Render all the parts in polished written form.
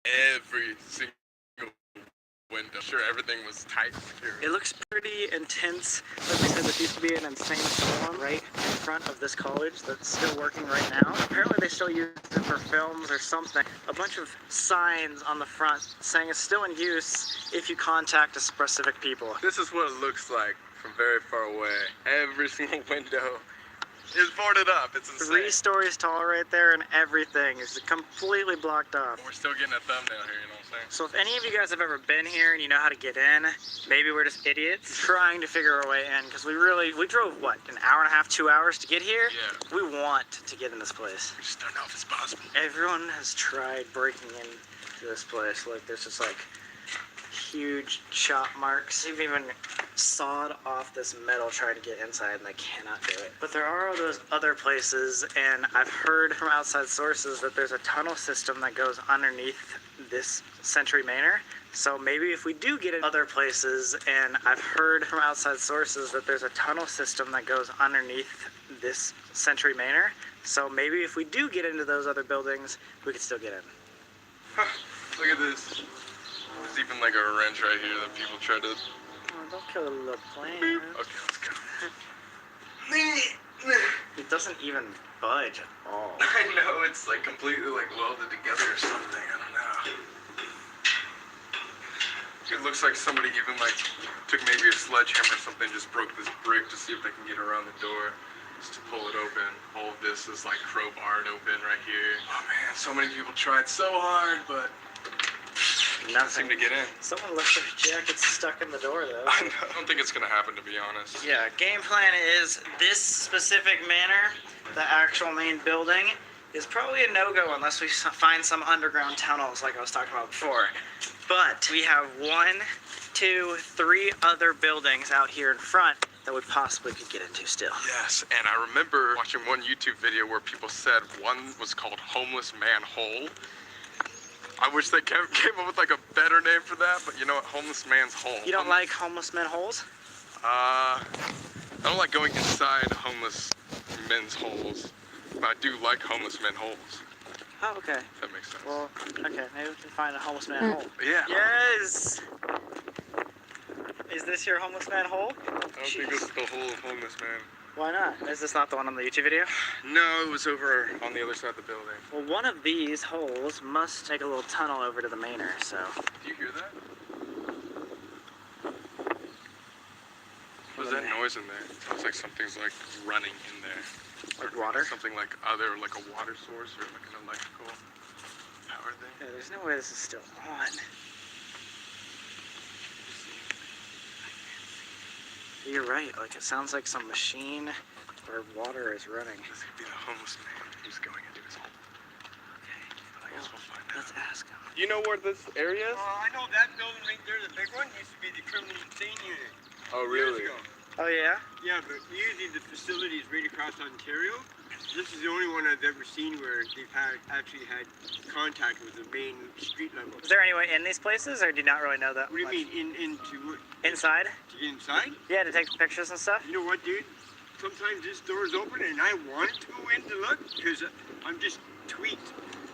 every single window. Sure, everything was tight and secure. It looks pretty intense. Like we said, this used to be an insane asylum right in front of this college that's still working right now. Apparently they still use it for films or something. A bunch of signs on the front saying it's still in use if you contact a specific people. This is what it looks like from very far away. Every single window is boarded up. It's insane. 3 stories tall right there, and everything is completely blocked off. We're still getting a thumbnail here, you know what I'm saying? So if any of you guys have ever been here and you know how to get in, maybe we're just idiots trying to figure our way in, because we drove, what, an hour and a half, 2 hours to get here? Yeah. We want to get in this place. We just don't know if it's possible. Everyone has tried breaking into this place. Look, there's just like huge chop marks. They've even sawed off this metal trying to get inside, and they cannot do it. But there are those other places, and I've heard from outside sources that there's a tunnel system that goes underneath this Century Manor. So maybe if we do get in other places, and I've heard from outside sources that there's a tunnel system that goes underneath this Century Manor. So maybe if we do get into those other buildings, we could still get in. Look at this. There's even like a wrench right here that people try to... Oh, don't kill the little plant. Okay, let's go. It doesn't even budge at all. I know, it's like completely like welded together or something, I don't know. It looks like somebody even like took maybe a sledgehammer or something, just broke this brick to see if they can get around the door, just to pull it open. All of this is like crowbarred open right here. Oh man, so many people tried so hard, but Nothing. seem to get in. Someone left their jackets stuck in the door, though. I don't think it's gonna happen, to be honest. Yeah, game plan is this specific manor, the actual main building, is probably a no-go unless we find some underground tunnels like I was talking about before. But we have 1, 2, 3 other buildings out here in front that we possibly could get into still. Yes, and I remember watching one YouTube video where people said one was called Homeless Man Hole. I wish they came up with like a better name for that, but you know what? Homeless Man's Hole. You don't like homeless men holes? I don't like going inside homeless men's holes, but I do like homeless men holes. Oh, okay. If that makes sense. Well, okay, maybe we can find a homeless man hole. Yeah. Yes! Is this your homeless man hole? I don't think this is the hole of Homeless Man. Why not? Is this not the one on the YouTube video? No, it was over on the other side of the building. Well, one of these holes must take a little tunnel over to the manor, so... Do you hear that? What's that noise in there? It sounds like something's like running in there. Like water? Something like either like a water source or like an electrical power thing. Yeah, there's no way this is still on. You're right, like it sounds like some machine or water is running. This could be the homeless man who's going into his hole. Okay, I guess we'll find out. let's ask him. You know where this area is? I know that building right there, the big one, used to be the criminally insane unit. Oh, Years really? ago. Oh yeah? Yeah, but usually the facility is right across Ontario. This is the only one I've ever seen where they've actually had contact with the main street level. Is there any way in these places, or do you not really know that What do you much? mean, into what? Inside? To get inside? Yeah, to take pictures and stuff? You know what, dude? Sometimes this door is open and I want to go in to look because I'm just tweaked,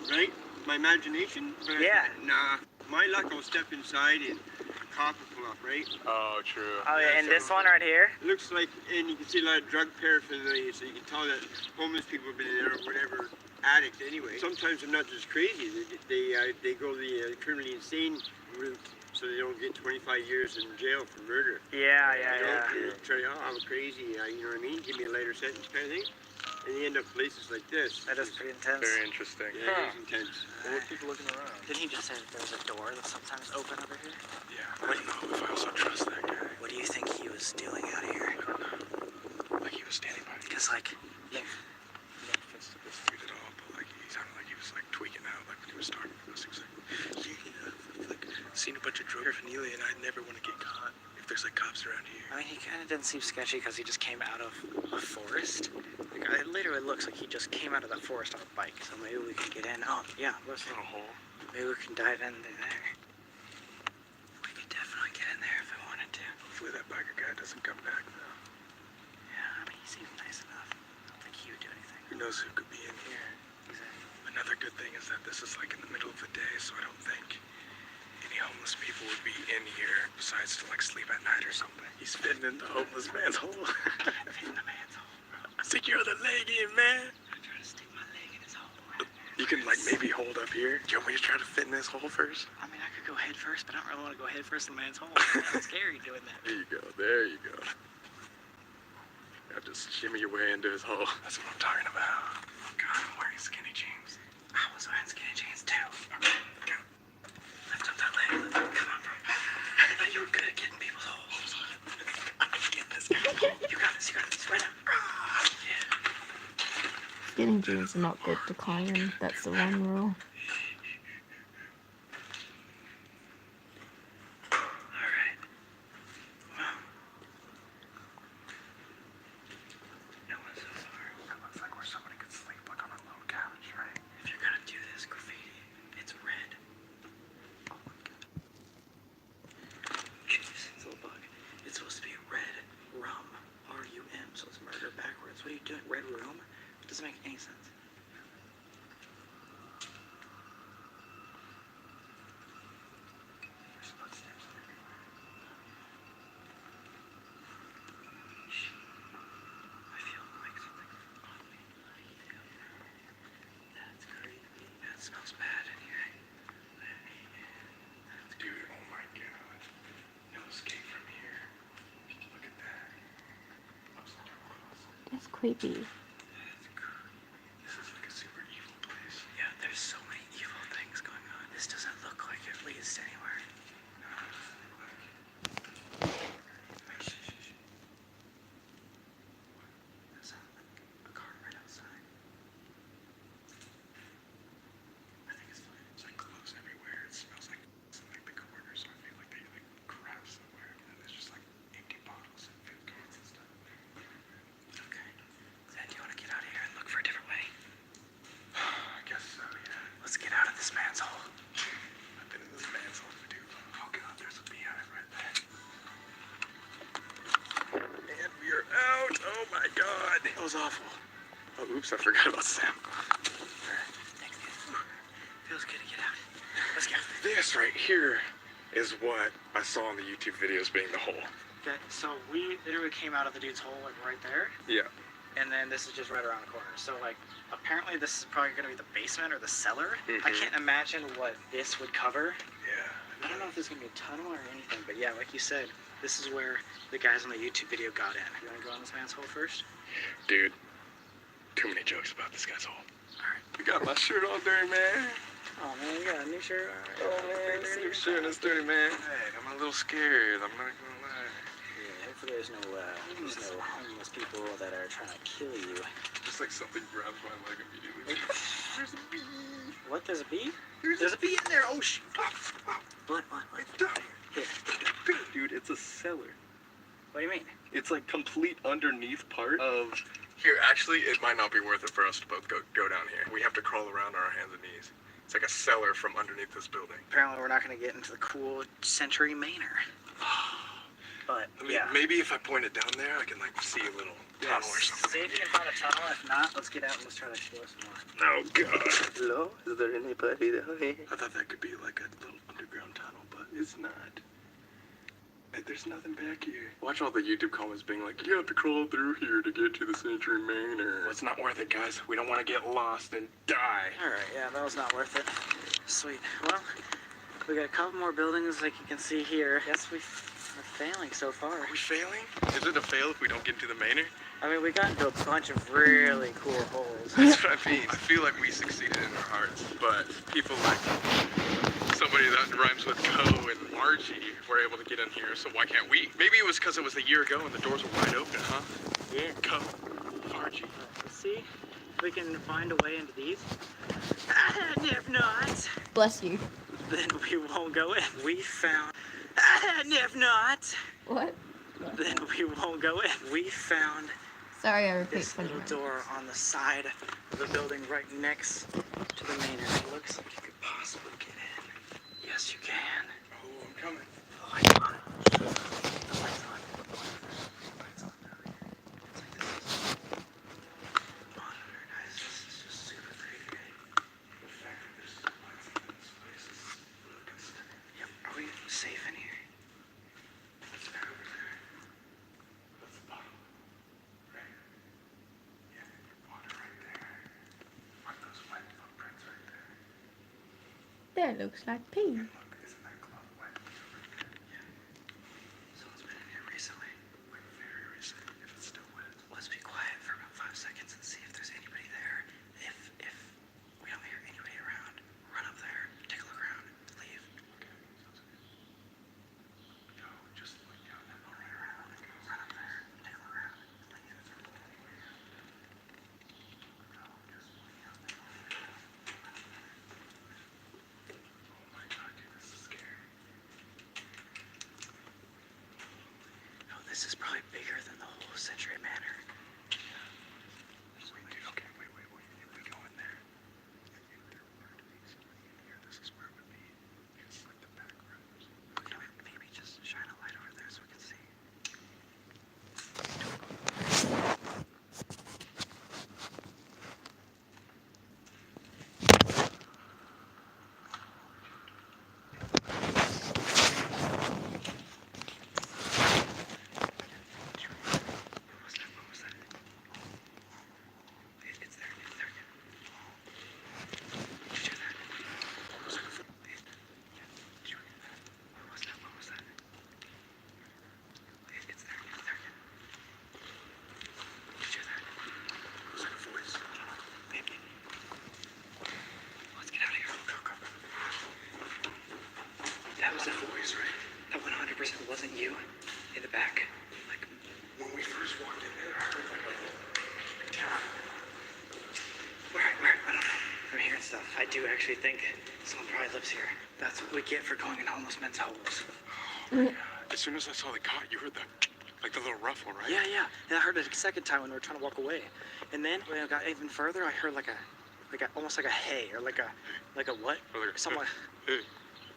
right? My imagination. But Yeah. Nah. My luck, I'll step inside and a cop will pull up, right? Oh, true. Oh yeah, and this one right here? It looks like, and you can see a lot of drug paraphernalia, so you can tell that homeless people have been in there or whatever, addicts anyway. Sometimes they're not just crazy, they go the criminally insane route, so they don't get 25 years in jail for murder. Yeah, You yeah, yeah. know, they try, oh, I'm crazy, you know what I mean? Give me a lighter sentence kind of thing. And they end up places like this. That is pretty intense. Very interesting. Yeah, it's intense. Well, what people looking around? Didn't he just say that there's a door that's sometimes open over here? Yeah, I don't know if I also trust that guy. What do you think he was doing out here? I don't know. Like he was standing by. Because like, yeah. No offense to this dude at all, but like he sounded like he was like tweaking out, like when he was talking to us. He was like, yeah, I've like seen a bunch of drug paraphernalia, and I'd never want to get caught if there's like cops around here. I mean, he kind of didn't seem sketchy because he just came out of a forest. Like, it literally looks like he just came out of the forest on a bike. So maybe we can get in. Oh, yeah, listen. Little hole. Maybe we can dive in there. We could definitely get in there if we wanted to. Hopefully that biker guy doesn't come back though. Yeah, I mean, he seems nice enough. I don't think he would do anything. Who knows who could be in here? Exactly. But Another good thing is that this is like in the middle of the day, so I don't think any homeless people would be in here besides to like sleep at night or something. He's fitting in the homeless man's hole. Fitting the man's hole, bro. Stick your other leg in, man. I'm trying to stick my leg in his hole. You can like maybe hold up here. Do you want me to try to fit in this hole first? I mean, I could go head first, but I don't really want to go head first in the man's hole. It's scary doing that. There you go. There you go. Now just shimmy your way into his hole. That's what I'm talking about. God, I'm wearing skinny jeans. I was wearing skinny jeans too. Lift up that leg. Come on, bro. I thought you were good at getting people's holes. I'm gonna get this guy. You got this. You got this. Right now. Yeah. Skinny jeans are not good to climb in. That's the one rule. All right. Well, no one's so far. That looks like where somebody could sleep, like on a low couch, right? If you're gonna do this graffiti, it's red. Jeez, it's a little bug. It's supposed to be red rum. R-U-M. So it's murder backwards. What are you doing? Red room? It doesn't make any sense. There's footsteps everywhere. I feel like something on me. That's creepy. That smells bad in here. Dude, oh my god. No escape from here. Look at that. Upside down cross. That's creepy. That's creepy. This is like a super evil place. Yeah, there's so many evil things going on. This doesn't look like it leads to anywhere. There's a car right outside. I think it's fine. There's like clothes everywhere. It smells like the corner, so I feel like they like crap somewhere. And then there's just like empty bottles and food cans and stuff. Okay. Then do you want to get out of here and look for a different way? I guess so, yeah. Let's get out of this man's hole. I've been in this man's hole for too long. Oh god, there's a beehive right there. And we are out. Oh my god. That was awful. Oh, oops, I forgot about Sam. Thanks, man. Feels good to get out. Let's go. This right here is what I saw in the YouTube videos being the hole. Okay, so we literally came out of the dude's hole like right there. Yeah. And then this is just right around the corner. So like, apparently this is probably gonna be the basement or the cellar. I Mhm. can't imagine what this would cover. Yeah. I don't know if this is gonna be a tunnel or anything, but yeah, like you said, this is where the guys on the YouTube video got in. You wanna go on this man's hole first? Dude, too many jokes about this guy's hole. Alright. We got my shirt all dirty, man. Oh man, you got a new shirt? Alright. Oh man, this new shirt is dirty, man. Hey, I'm a little scared. I'm not gonna lie. Yeah, hopefully there's no homeless people that are trying to kill you. Just like something grabs my leg immediately. There's a bee. What, there's a bee? There's a bee in there! Oh shoot! What? It's down Here. here. Dude, it's a cellar. What do you mean? It's like complete underneath part of. Here, actually, it might not be worth it for us to both go down here. We have to crawl around on our hands and knees. It's like a cellar from underneath this building. Apparently we're not gonna get into the cool Century Manor. But, I mean, yeah. maybe if I point it down there, I can like see a little tunnel or See something. if you can find a tunnel. If not, let's get out and let's try to explore some more. Oh god. Hello? Is there anybody there? I thought that could be like a little underground tunnel, but it's not. There's nothing back here. Watch all the YouTube comments being like, you have to crawl through here to get to the Century Manor. Well, it's not worth it, guys. We don't want to get lost and die. Alright, yeah, that was not worth it. Sweet. Well, we got a couple more buildings like you can see here. Yes, we're failing so far. Are we failing? Is it a fail if we don't get into the Manor? I mean, we got into a bunch of really cool holes. That's what I mean. I feel like we succeeded in our hearts, but people like somebody that rhymes with Co and Archie were able to get in here, so why can't we? Maybe it was because it was a year ago and the doors were wide open, huh? Yeah. Co, Archie. Let's see if we can find a way into these. And if not, Bless you. then we won't go in. We found. And if not, What? then we won't go in. We found Sorry, I repeat this for little you. door on the side of the building right next to the manor. It looks like you could possibly get in. Yes, you can. Oh, I'm coming. The light's on. The light's on. The light's on over here. It's like this is monitor, guys. This is just super creepy. Yeah, it looks like pee. Look, isn't that cloth wet? Yeah. Someone's been in here recently. Like very recent. If it's still wet. Let's be quiet for about 5 seconds and see if there's anybody there. If we don't hear anybody around, run up there, take a look around, leave. Okay, sounds good. Yo, just look down that hallway around. Run up there, take a look around, leave. Go, just look down that hallway. Oh my god, dude, this is scary. Oh, this is probably bigger than the whole Century Manor. Wait, dude, okay, wait. If we go in there, if there were to be somebody in here, this is where it would be. It's like the back rooms. Can we maybe just shine a light over there so we can see? What was that? It's there. Did you hear that? What was that? Did you hear that? What was that? It's there. Did you hear that? Was that a voice? Maybe. Let's get out of here. Go. That was a voice, right? That 100% wasn't you in the back. Like when we first walked in there, I heard like a Where? I don't know. I'm hearing stuff. I do actually think someone probably lives here. That's what we get for going in homeless men's holes. As soon as I saw the cot, you heard the little ruffle, right? Yeah. And I heard it a second time when we were trying to walk away. And then when I got even further, I heard almost like a hey or like a what? Or like a, Someone. Hey,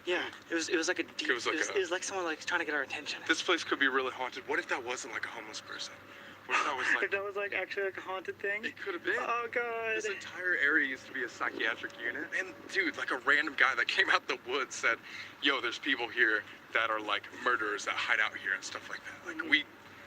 Yeah. It was like a deep. It was like someone like trying to get our attention. this place could be really haunted. What if that wasn't like a homeless person? What if that was like? If that was like actually like a haunted thing. It could have been. Oh god. This entire area used to be a psychiatric unit. And dude, like a random guy that came out the woods said, yo, there's people here that are like murderers that hide out here and stuff like that.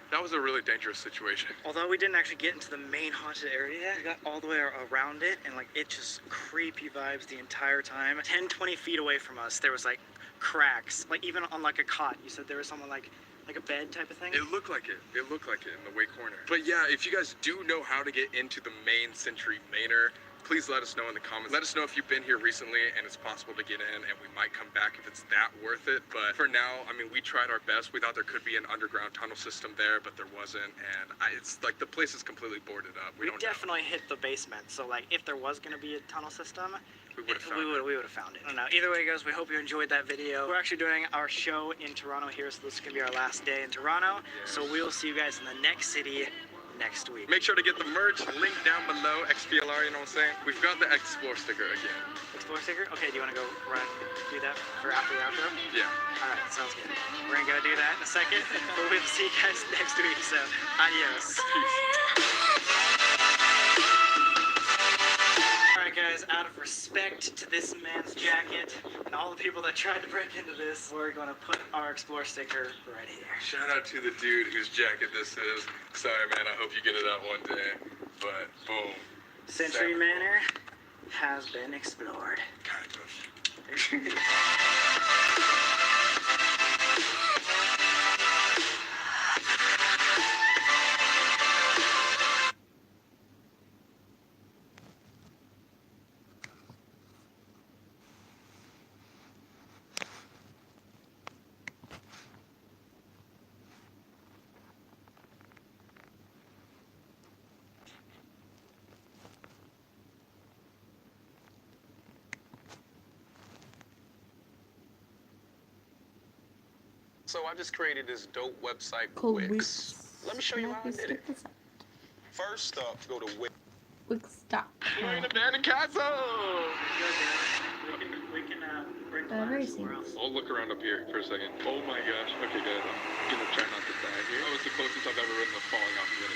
That was a really dangerous situation. Although we didn't actually get into the main haunted area, we got all the way around it, and like it just creepy vibes the entire time. 10-20 feet away from us, there was like cracks, like even on like a cot. You said there was someone like a bed type of thing. It looked like it. It looked like it in the way corner. But yeah, if you guys do know how to get into the main Century Manor, please let us know in the comments. Let us know if you've been here recently and it's possible to get in, and we might come back if it's that worth it. But for now, I mean, we tried our best. We thought there could be an underground tunnel system there, but there wasn't. And it's like the place is completely boarded up. We don't definitely hit the basement. So like if there was gonna be a tunnel system, We would have found it. we would have found it. I don't know. Either way, guys, we hope you enjoyed that video. We're actually doing our show in Toronto here, so this is gonna be our last day in Toronto. So we will see you guys in the next city next week. Make sure to get the merch, link down below, XPLR, you know what I'm saying? We've got the Explore sticker again. Explore sticker? Okay, do you want to go run, do that for after the outro? Yeah. Alright, sounds good. We're gonna go do that in a second, but we'll see you guys next week, so adios. Alright guys, out of respect to this man's jacket and all the people that tried to break into this, we're gonna put our Explore sticker right here. Shout out to the dude whose jacket this is. Sorry, man, I hope you get it out one day. But, boom. Century Manor has been explored. Kind of. So I just created this dope website, Called Wix. Wix. Let me show you how I Let's did it. check this out. First up, go to Wix. Wix.com. We're in abandoned castle. We can bring Very somewhere else. I'll look around up here for a second. Oh my gosh. Okay, good. I'm gonna try not to die here. That was the closest I've ever written to falling off of it.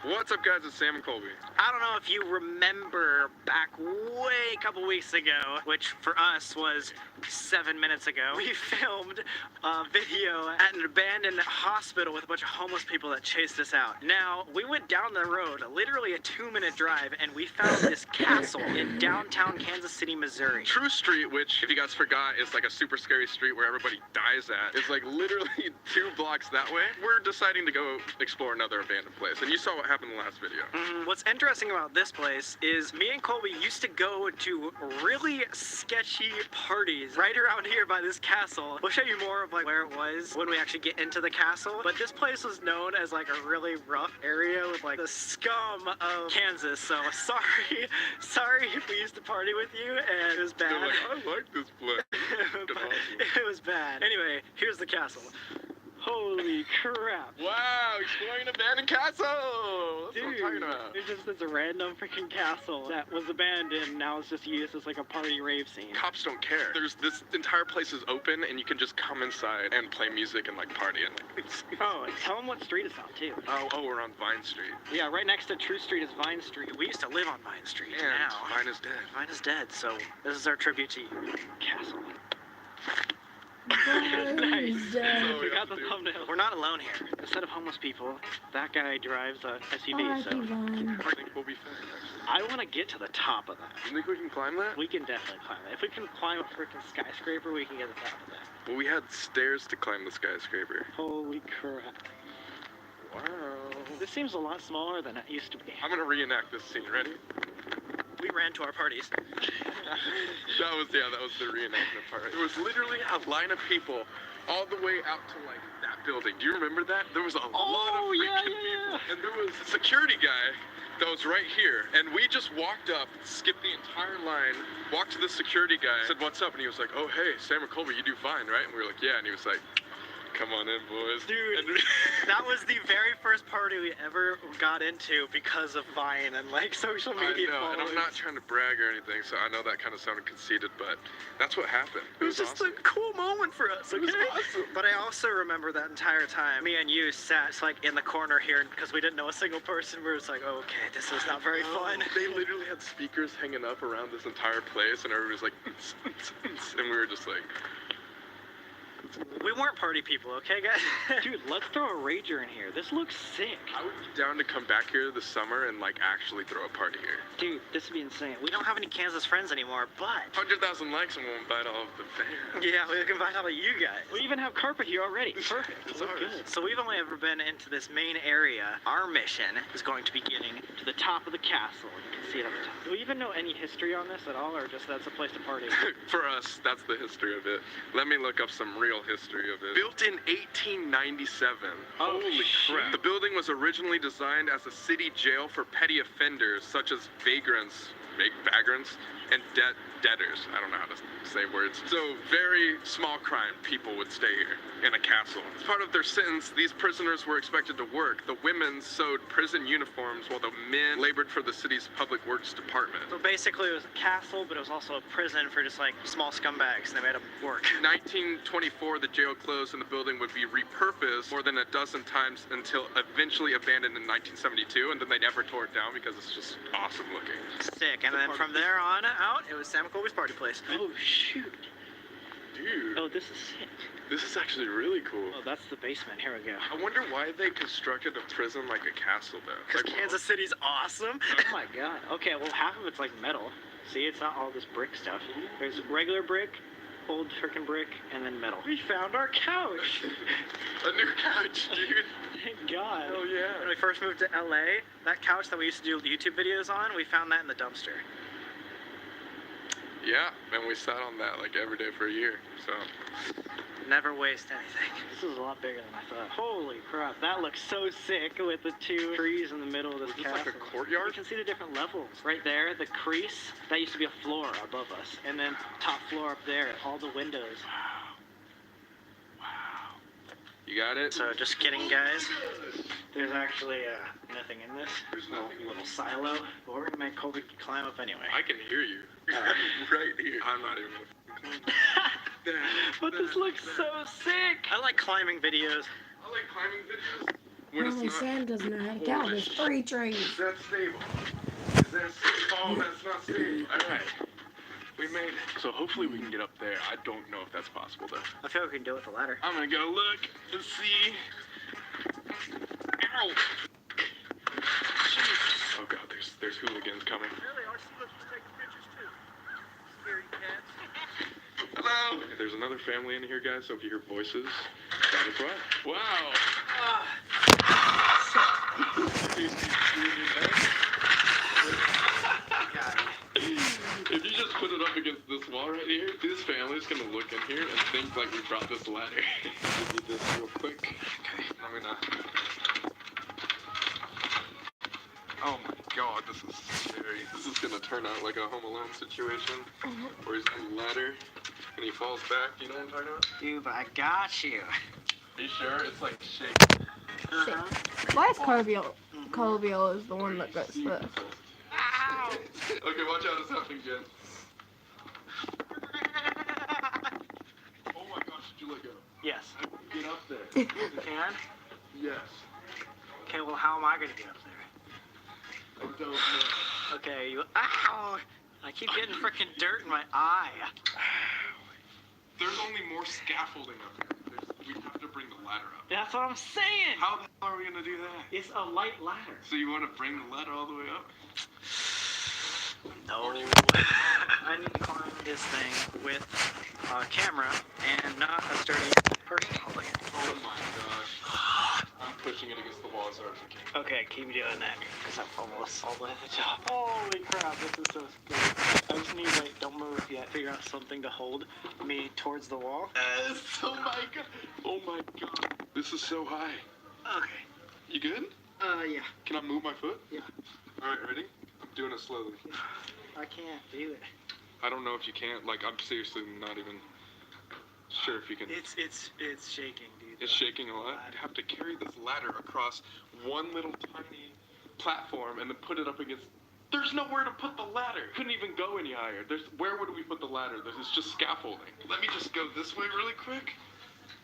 What's up, guys? It's Sam and Colby. I don't know if you remember back way a couple weeks ago, which for us was 7 minutes ago, we filmed a video at an abandoned hospital with a bunch of homeless people that chased us out. Now, we went down the road, literally a 2-minute drive, and we found this castle in downtown Kansas City, Missouri. True Street, which, if you guys forgot, is like a super scary street where everybody dies at, is like literally 2 blocks that way. We're deciding to go explore another abandoned place, and you saw what happened in the last video. What's interesting about this place is me and Colby used to go to really sketchy parties right around here by this castle. We'll show you more of like where it was when we actually get into the castle, but this place was known as like a really rough area with like the scum of Kansas, so sorry if we used to party with you and it was bad. They're like, I like this place. But it was bad. Anyway, here's the castle. Holy crap. Wow, exploring an abandoned castle! That's Dude, what I'm talking about. it's just this random freaking castle that was abandoned. Now it's just used as like a party rave scene. Cops don't care. There's this entire place is open, and you can just come inside and play music and like party. And Oh, and tell them what street it's on too. oh, we're on Vine Street. Yeah, right next to True Street is Vine Street. We used to live on Vine Street. And Now Vine is dead. Vine is dead, so this is our tribute to you. Castle. Nice. So We got the dude. thumbnail. We're not alone here. Instead of homeless people, that guy drives a SUV, so I think we'll be fine, actually. I want to get to the top of that. You think we can climb that? We can definitely climb that. If we can climb a freaking skyscraper, we can get to the top of that. Well, we had stairs to climb the skyscraper. Holy crap. Wow. This seems a lot smaller than it used to be. I'm gonna reenact this scene. Ready? We ran to our parties. That was the reenactment part. There was literally a line of people all the way out to like that building. Do you remember that? There was a lot of freaking people. And there was a security guy that was right here. And we just walked up, skipped the entire line, walked to the security guy, said, "What's up?" And he was like, "Oh, hey, Sam and Colby, you do fine, right?" And we were like, "Yeah." And he was like, "Come on in, boys." Dude, And that was the very first party we ever got into because of Vine and like social media I know, and I'm followings. not trying to brag or anything, so I know that kind of sounded conceited, but that's what happened. It was just awesome. a cool moment for us, okay? It was awesome. But I also remember that entire time, me and you sat like in the corner here because we didn't know a single person. We were just like, oh, okay, this is not very fun. They literally had speakers hanging up around this entire place, and everybody was like, and we were just like, We weren't party people, okay, guys? Dude, let's throw a rager in here. This looks sick. I would be down to come back here this summer and like actually throw a party here. Dude, this would be insane. We don't have any Kansas friends anymore, but 100,000 likes and we'll invite all of the fans. yeah, we can find out about you guys. We even have carpet here already. Perfect. It's We're ours. good. So we've only ever been into this main area. Our mission is going to be getting to the top of the castle. You can see it at the top. Do we even know any history on this at all, or just that's a place to party? For us, that's the history of it. Let me look up some real history of it. Built in 1897. Oh, Holy shit. crap. The building was originally designed as a city jail for petty offenders such as vagrants, and debtors. I don't know how to say words. So very small crime people would stay here in a castle. As part of their sentence, these prisoners were expected to work. The women sewed prison uniforms while the men labored for the city's public works department. So basically it was a castle, but it was also a prison for just like small scumbags, and they made them work. 1924, the jail closed and the building would be repurposed more than a dozen times until eventually abandoned in 1972, and then they never tore it down because it's just awesome looking. Sick. And then from there on out, it was Sam Colby's party place. Oh, shoot. Dude, Oh, this is sick. this is actually really cool. Oh, that's the basement. Here we go. I wonder why they constructed a prison like a castle though. Because Like, Kansas City's awesome. Oh my god. Okay, well, half of it's like metal. See, it's not all this brick stuff. There's regular brick, old frickin' brick, and then metal. We found our couch. a new couch, dude. Thank God. Oh When yeah. we first moved to LA, that couch that we used to do YouTube videos on, we found that in the dumpster. Yeah, and we sat on that like every day for a year. So Never waste anything. This is a lot bigger than I thought. Holy crap, that looks so sick with the two trees in the middle of this was this castle. like a courtyard? You can see the different levels. Right there, the crease, that used to be a floor above us. And then top floor up there, all the windows. You got it? So just kidding, guys. There's actually nothing in this. There's nothing. Little silo. But we're gonna make Colby climb up anyway. I can hear you. Right here. I'm not even But this looks so sick. I like climbing videos. I like climbing videos when it's Only not Sam doesn't know how to count his 3 trees. that stable. man. Oh, that's not safe. All right. We made it. So hopefully we can get up there. I don't know if that's possible, though. I feel like we can do it with the ladder. I'm gonna go look and see. Ow! Jesus. Oh, God, there's hooligans coming. Really, RC looks to take pictures too. Scary cats. Hello! There's another family in here, guys, so if you hear voices, that is why. Wow! If you just put it up against this wall right here, this family's gonna look in here and think like we brought this ladder. Give me this real quick. Okay, I'm gonna... Oh my God, this is scary. This is gonna turn out like a Home Alone situation, where he's on the ladder, and he falls back, you know what I'm talking about? Dude, I got you. Are you sure? It's like shaking. Why is Carvio is the one that gets this? Okay, watch out, it's happening again. Oh my gosh, did you let go? Yes. I can get up there. You can? Yes. Okay, well, how am I gonna get up there? I don't know. Okay, you. Ow! I keep getting freaking dirt in my eye. There's only more scaffolding up here. We have to bring the ladder up. That's what I'm saying! How the hell are we gonna do that? It's a light ladder. So you want to bring the ladder all the way up? No. I need to climb this thing with a camera and not a sturdy person holding it. Oh my gosh. I'm pushing it against the wall as hard as I can. Okay, keep doing that, because I'm almost all the way to the top. Holy crap, this is so scary. I just need, like, don't move yet. Figure out something to hold me towards the wall. Yes! Oh my God! Oh my God! This is so high. Okay. You good? Yeah. Can I move my foot? Yeah. Alright, ready? I'm doing it slowly. I can't do it. I don't know if you can. Like, I'm seriously not even sure if you can. It's shaking, dude. It's shaking a lot. You'd have to carry this ladder across one little tiny platform and then put it up against... There's nowhere to put the ladder. Couldn't even go any higher. Where would we put the ladder? It's just scaffolding. Let me just go this way really quick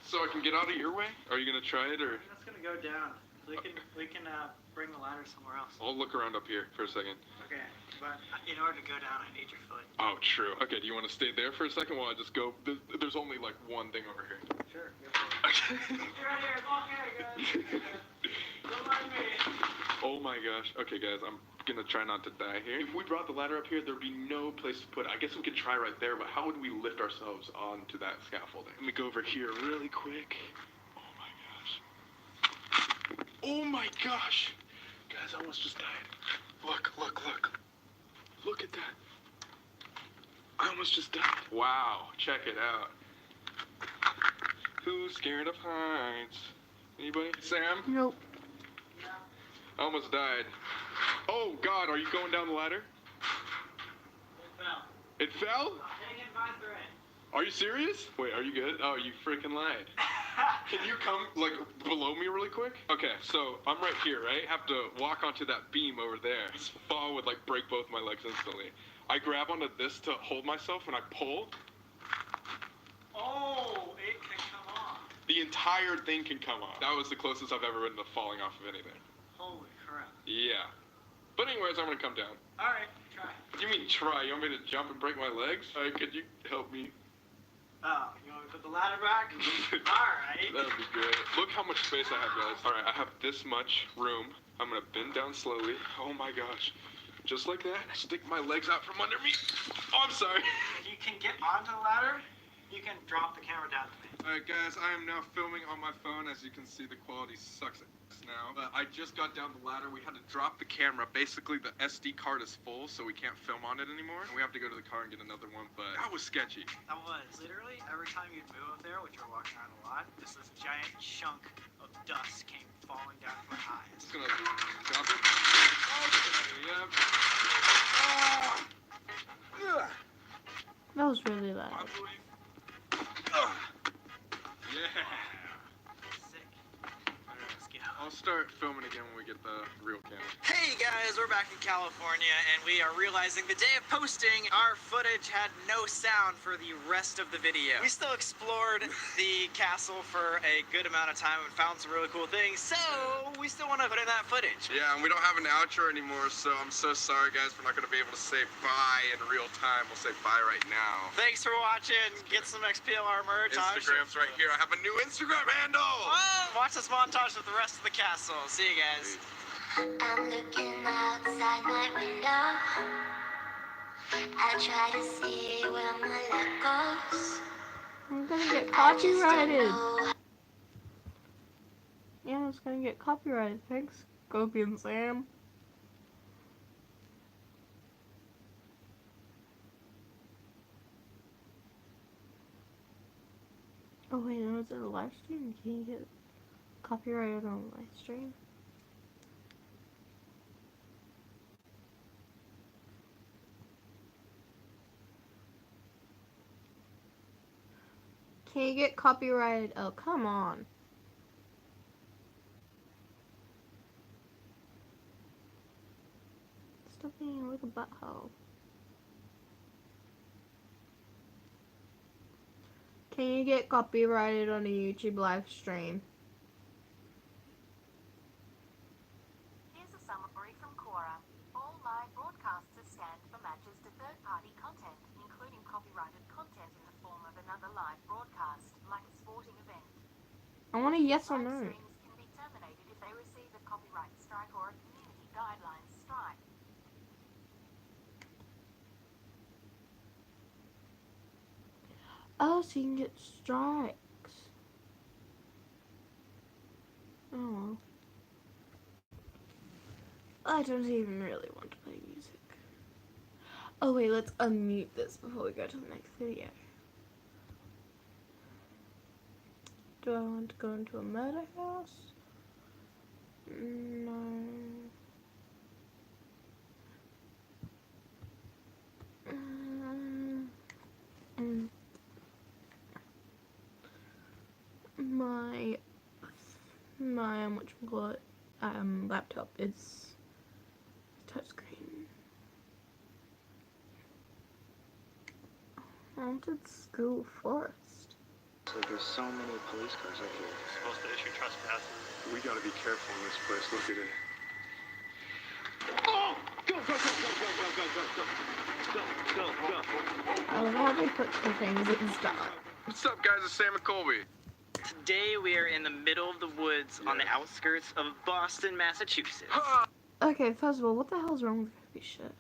so I can get out of your way. Are you gonna try it or? That's gonna go down. We can bring the ladder somewhere else. I'll look around up here for a second. Okay, but in order to go down, I need your foot. Oh, true. Okay, do you want to stay there for a second while I just go? There's only like one thing over here. Sure. Go for it. Okay. Right here. It's okay, guys. Don't mind me. Oh my gosh. Okay, guys, I'm gonna try not to die here. If we brought the ladder up here, there'd be no place to put it. I guess we could try right there, but how would we lift ourselves onto that scaffolding? Let me go over here really quick. Oh my gosh. Oh my gosh. Guys, I almost just died. Look. Look at that. I almost just died. Wow, check it out. Who's scared of heights? Anybody? Sam? Nope. I almost died. Oh God, are you going down the ladder? It fell? Are you serious? Wait, are you good? Oh, you freaking lied. Can you come, like, below me really quick? Okay, so I'm right here, right? Have to walk onto that beam over there. This fall would, like, break both my legs instantly. I grab onto this to hold myself, and I pull. Oh, it can come off. The entire thing can come off. That was the closest I've ever been to falling off of anything. Holy crap. Yeah. But anyways, I'm gonna come down. Alright, try. You mean try? You want me to jump and break my legs? Could you help me? Oh, you want me to put the ladder back? Alright. That'd be great. Look how much space I have, guys. Alright, I have this much room. I'm gonna bend down slowly. Oh my gosh. Just like that. Stick my legs out from under me. Oh, I'm sorry. If you can get onto the ladder, you can drop the camera down to me. Alright guys, I am now filming on my phone. As you can see, the quality sucks now. But I just got down the ladder. We had to drop the camera. Basically, the SD card is full, so we can't film on it anymore. And we have to go to the car and get another one, but that was sketchy. That was literally every time you'd move up there, which you were walking around a lot, just this giant chunk of dust came falling down to my eyes. Just gonna drop it. Okay, yep. Ah! That was really loud. Yeah. Sick. Alright, let's get out. I'll start filming again when we get the real camera. Hey guys, we're back in California and we are realizing the day of posting, our footage had no sound for the rest of the video. We still explored the castle for a good amount of time and found some really cool things, so we still want to put in that footage. Yeah, and we don't have an outro anymore, so I'm so sorry guys, we're not going to be able to say bye in real time. We'll say bye right now. Thanks for watching. Get some XPLR merch. Instagram's right here. I have a new Instagram handle! Whoa! Watch this montage of the rest of the castle. See you guys. I'm looking outside my window. I try to see where my luck goes. I'm gonna get I just don't copyrighted. know. Yeah, it's gonna get copyrighted. Thanks, Gopi and Sam. Oh wait, no, is it a live stream? Can you get copyrighted on a live stream? Can you get copyrighted? Oh, come on. Stop being a little butthole. Can you get copyrighted on a YouTube live stream? Here's a summary from Quora. All live broadcasts are scanned for matches to third-party content, including copyrighted content in the form of another live broadcast, like a sporting event. I want a yes or Live no. streams can be terminated if they receive a copyright strike or a community guidelines strike. Oh, so you can get strikes. Oh well. I don't even really want to play music. Oh wait, let's unmute this before we go to the next video. Do I want to go into a murder house? No. My laptop is touchscreen. Haunted School Forest. So there's so many police cars right here. Supposed to issue trespasses. We gotta be careful in this place. Look at it. Oh! Go, go, go, go, go, go, go, go, go, go, go, go. I love how they put the things in stop. What's up guys, it's Sam and Colby. Today we are in the middle of the woods on the outskirts of Boston, Massachusetts. Okay, first of all, what the hell's wrong with Happy Shirt?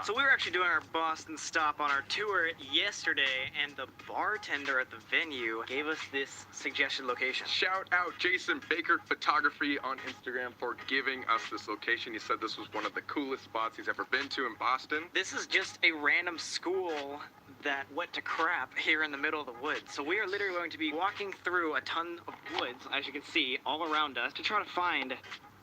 So we were actually doing our Boston stop on our tour yesterday, and the bartender at the venue gave us this suggested location. Shout out Jason Baker Photography on Instagram for giving us this location. He said this was one of the coolest spots he's ever been to in Boston. This is just a random school that went to crap here in the middle of the woods. So we are literally going to be walking through a ton of woods, as you can see, all around us, to try to find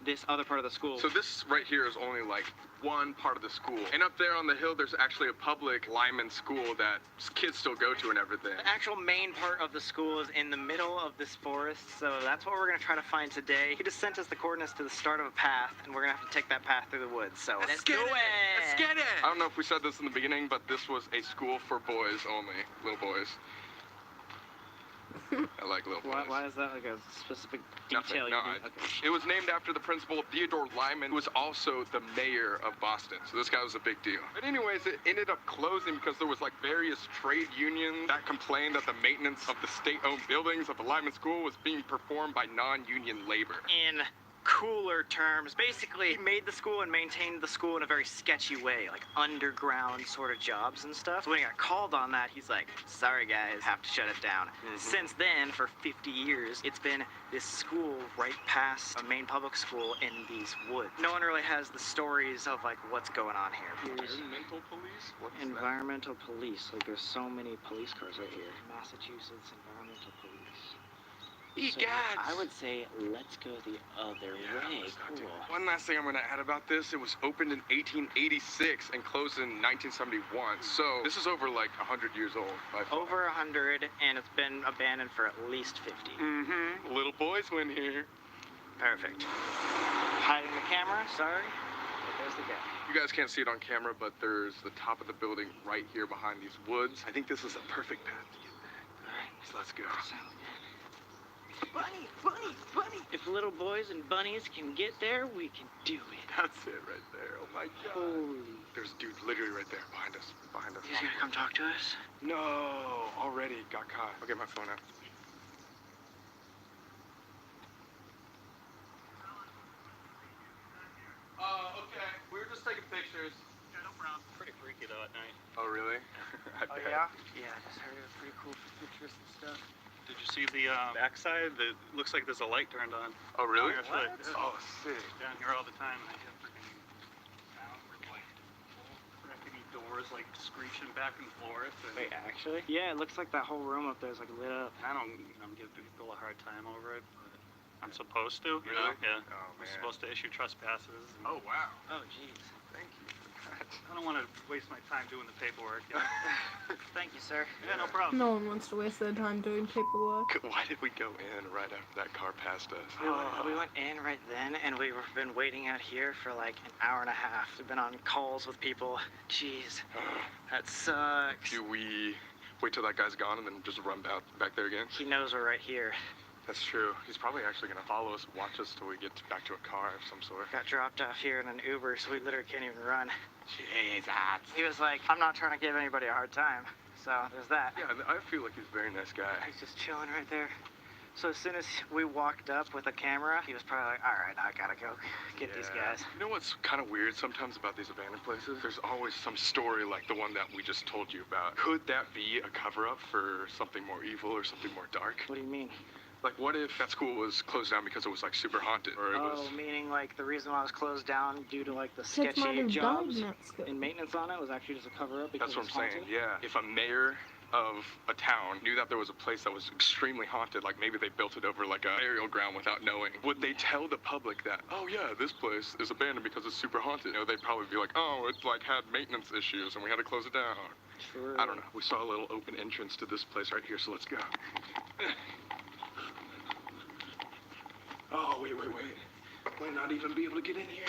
this other part of the school. So this right here is only like one part of the school. And up there on the hill, there's actually a public Lyman school that kids still go to and everything. The actual main part of the school is in the middle of this forest, so that's what we're going to try to find today. He just sent us the coordinates to the start of a path, and we're going to have to take that path through the woods. So let's do it! Let's get it! I don't know if we said this in the beginning, but this was a school for boys only. Little boys. I like little boys. Why is that like a specific Nothing. detail? No, it was named after the principal, Theodore Lyman, who was also the mayor of Boston. So this guy was a big deal. But anyways, it ended up closing because there was like various trade unions that complained that the maintenance of the state-owned buildings of the Lyman School was being performed by non-union labor. In cooler terms, basically he made the school and maintained the school in a very sketchy way, like underground sort of jobs and stuff. So when he got called on that, he's like, sorry guys, have to shut it down. Since then, for 50 years, it's been this school right past a main public school in these woods. No one really has the stories of like what's going on here. Environmental police? What's Environmental police, like there's so many police cars right here. Massachusetts Environmental Police. So I would say let's go the other way. Cool. One last thing I'm going to add about this, it was opened in 1886 and closed in 1971. So this is over like 100 years old. Over 100, and it's been abandoned for at least 50. Little boys went here. Perfect. Hiding the camera, sorry. But there's the guy. You guys can't see it on camera, but there's the top of the building right here behind these woods. I think this is a perfect path to get there. All right, so let's go. Bunny, bunny, bunny. If little boys and bunnies can get there, we can do it. That's it right there. Oh my god. Holy. There's a dude literally right there behind us. Behind us. He's gonna come talk to us? No, already got caught. I'll get my phone out. Okay. We were just taking pictures. Yeah, no problem. Pretty freaky though at night. Oh, really? I Oh bet. yeah? Yeah, I just heard it was pretty cool pictures and stuff. Did you see the backside? That looks like there's a light turned on. Oh, really? Down here, What? yeah. Oh, sick. Down here all the time. And I hear freaking sound with like rickety doors like screeching back and forth. And Wait, actually? Yeah, it looks like that whole room up there is like lit up. I don't give people a hard time over it, but I'm supposed to. You Really? know? Yeah. Oh, I'm man. supposed to issue trespasses. And Oh, wow. Oh, jeez. Thank you for that. I don't want to waste my time doing the paperwork. You know? Thank you, sir. Yeah, no problem. No one wants to waste their time doing paperwork. Why did we go in right after that car passed us? We went in right then, and we've been waiting out here for like an hour and a half. We've been on calls with people. Jeez, that sucks. Do we wait till that guy's gone and then just run back there again? He knows we're right here. That's true. He's probably actually going to follow us, watch us till we get back to a car of some sort. Got dropped off here in an Uber, so we literally can't even run. Jesus. He was like, I'm not trying to give anybody a hard time. So there's that. Yeah, I feel like he's a very nice guy. He's just chilling right there. So as soon as we walked up with a camera, he was probably like, all right, I gotta go get these Yeah. guys. You know what's kind of weird sometimes about these abandoned places? There's always some story like the one that we just told you about. Could that be a cover-up for something more evil or something more dark? What do you mean? Like, what if that school was closed down because it was, like, super haunted? Or it was... Oh, meaning like the reason why it was closed down due to like the Kids might sketchy have died jobs in that school. and maintenance on it was actually just a cover-up because That's what it I'm was saying, haunted? yeah. If a mayor of a town knew that there was a place that was extremely haunted, like maybe they built it over like a burial ground without knowing, would they tell the public that, oh yeah, this place is abandoned because it's super haunted? You know, they'd probably be like, oh, it's like had maintenance issues and we had to close it down. True. I don't know. We saw a little open entrance to this place right here, so let's go. Oh, wait. Might not even be able to get in here.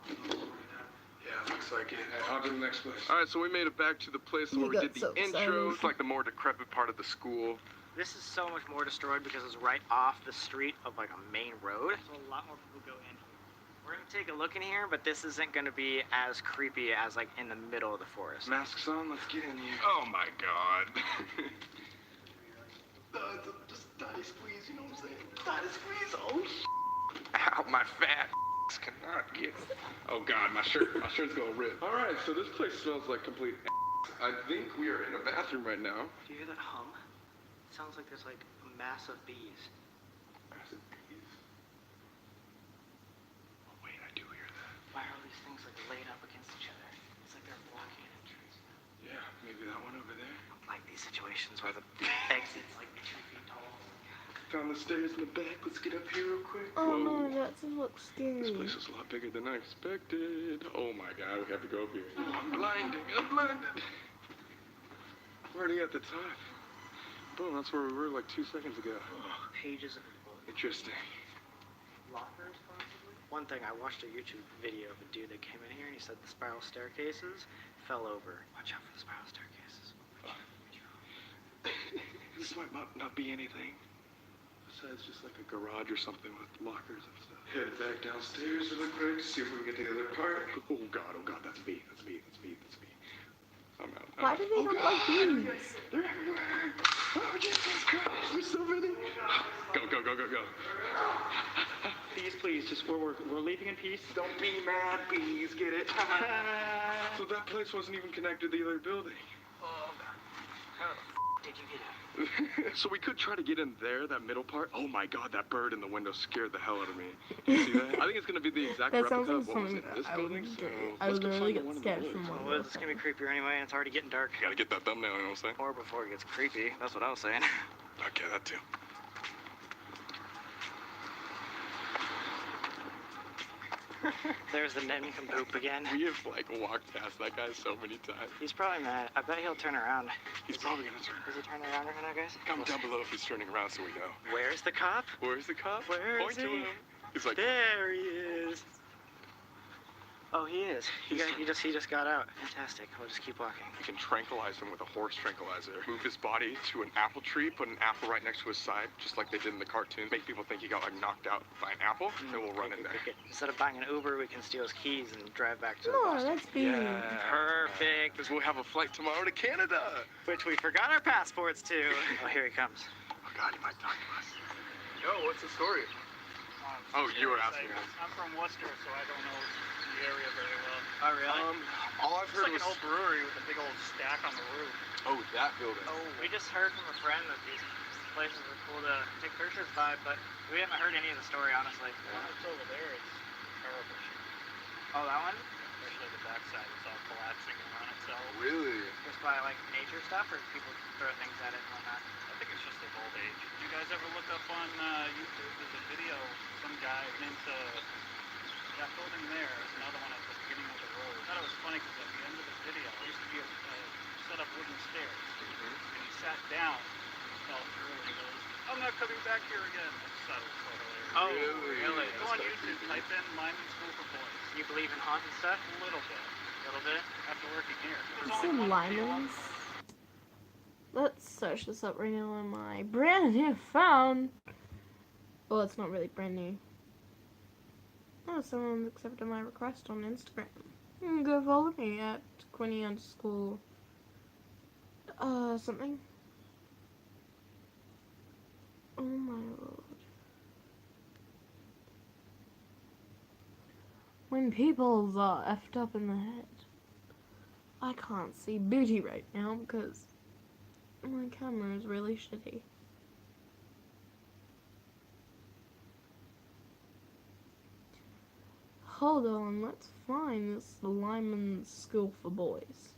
Yeah, looks like it. On to the next place. All right, so we made it back to the place You where we got did the so intro. excited. It's like the more decrepit part of the school. This is so much more destroyed because it's right off the street of like a main road. So a lot more people go in here. We're gonna take a look in here, but this isn't gonna be as creepy as like in the middle of the forest. Masks on, let's get in here. Oh my god. Just tiny squeeze, you know what I'm saying? Tiny squeeze, oh Ow, my fat cannot get. Oh god, my shirt's gonna rip. Alright, so this place smells like complete I think we are in a bathroom right now. Do you hear that hum? It sounds like there's like massive bees. Massive bees. Oh wait, I do hear that. Why are all these things like laid up against each other? It's like they're blocking an entrance. Yeah, maybe that one over there. Like these situations where the exit's like 2 feet tall. Found the stairs in the back. Let's get up here real quick. Oh Whoa. no, that just looks This scary. place is a lot bigger than I expected. Oh my god, we have to go up here. I'm blinded. We're already at the top. Boom, that's where we were like 2 seconds ago. Pages of books. Interesting. Lockers, possibly? One thing, I watched a YouTube video of a dude that came in here and he said the spiral staircases fell over. Watch out for the spiral staircases. This might not be anything. Besides just like a garage or something with lockers and stuff. Head back downstairs real quick, see if we can get to the other part. Oh god, that's me. I'm out. Why do they look like bees? They're everywhere. Oh, Jesus Christ. There's so many. Go. Please, just we're leaving in peace. Don't be mad, bees. Get it? So that place wasn't even connected to the other building. How the did you get out? So we could try to get in there, that middle part. Oh my god, that bird in the window scared the hell out of me. You see that? I think it's gonna be the exact That replica sounds of like what was something in this I building. would So do. I let's would go literally find the get one in the scared woods. from one. Well, it's gonna be creepier anyway, and it's already getting dark. Gotta get that thumbnail, you know what I'm saying? Or before it gets creepy. That's what I was saying. Okay, that too. There's the nincompoop again. We have like walked past that guy so many times. He's probably mad. I bet he'll turn around. He's probably gonna turn. Is he turning around right now, guys? Comment down below if he's turning around so we know. Where's the cop? Where's the cop? Where Point is to he? him. He's like, There he is. Oh, he is. He just got out. Fantastic. We'll just keep walking. you can tranquilize him with a horse tranquilizer. Move his body to an apple tree, put an apple right next to his side, just like they did in the cartoon. Make people think he got like knocked out by an apple, then we'll run in there. Instead of buying an Uber, we can steal his keys and drive back to No, Boston. that's be. Yeah. Perfect. Because we'll have a flight tomorrow to Canada. Which we forgot our passports to. Oh, here he comes. Oh God, he might talk to us. Yo, what's the story? Oh, you were asking us. I'm from Worcester, so I don't know the area very well. Oh, really? All I've It's heard like was. an old brewery with a big old stack on the roof. Oh, that building. We just heard from a friend that these places are cool to take pictures by, but we haven't heard any of the story, honestly. The one that's over there is terrible shape. Oh, that one? Especially the backside, it's all collapsing in on itself. Really? Just by, like, nature stuff, or people throw things at it and whatnot? I think it's just of old age. Did you guys ever look up on YouTube? There's a video, some guy into that building there. There's another one at the beginning of the road. I thought it was funny because at the end of the video, there used to be a set up wooden stairs. And he sat down and fell through and he goes, I'm not coming back here again. I just thought it was so hilarious. Oh, Really? really? Go on YouTube, type in Lyman School for Boys. You believe in haunted stuff? A little bit. A little bit? After working here. There's It's only in one video. Lyman's. Let's search this up right now on my brand new phone. Well, it's not really brand new. Oh, someone's accepted my request on Instagram. You can go follow me at Quinny _ something. Oh my lord. When people's are effed up in the head. I can't see booty right now because my camera is really shitty. Hold on, let's find this Lyman School for Boys.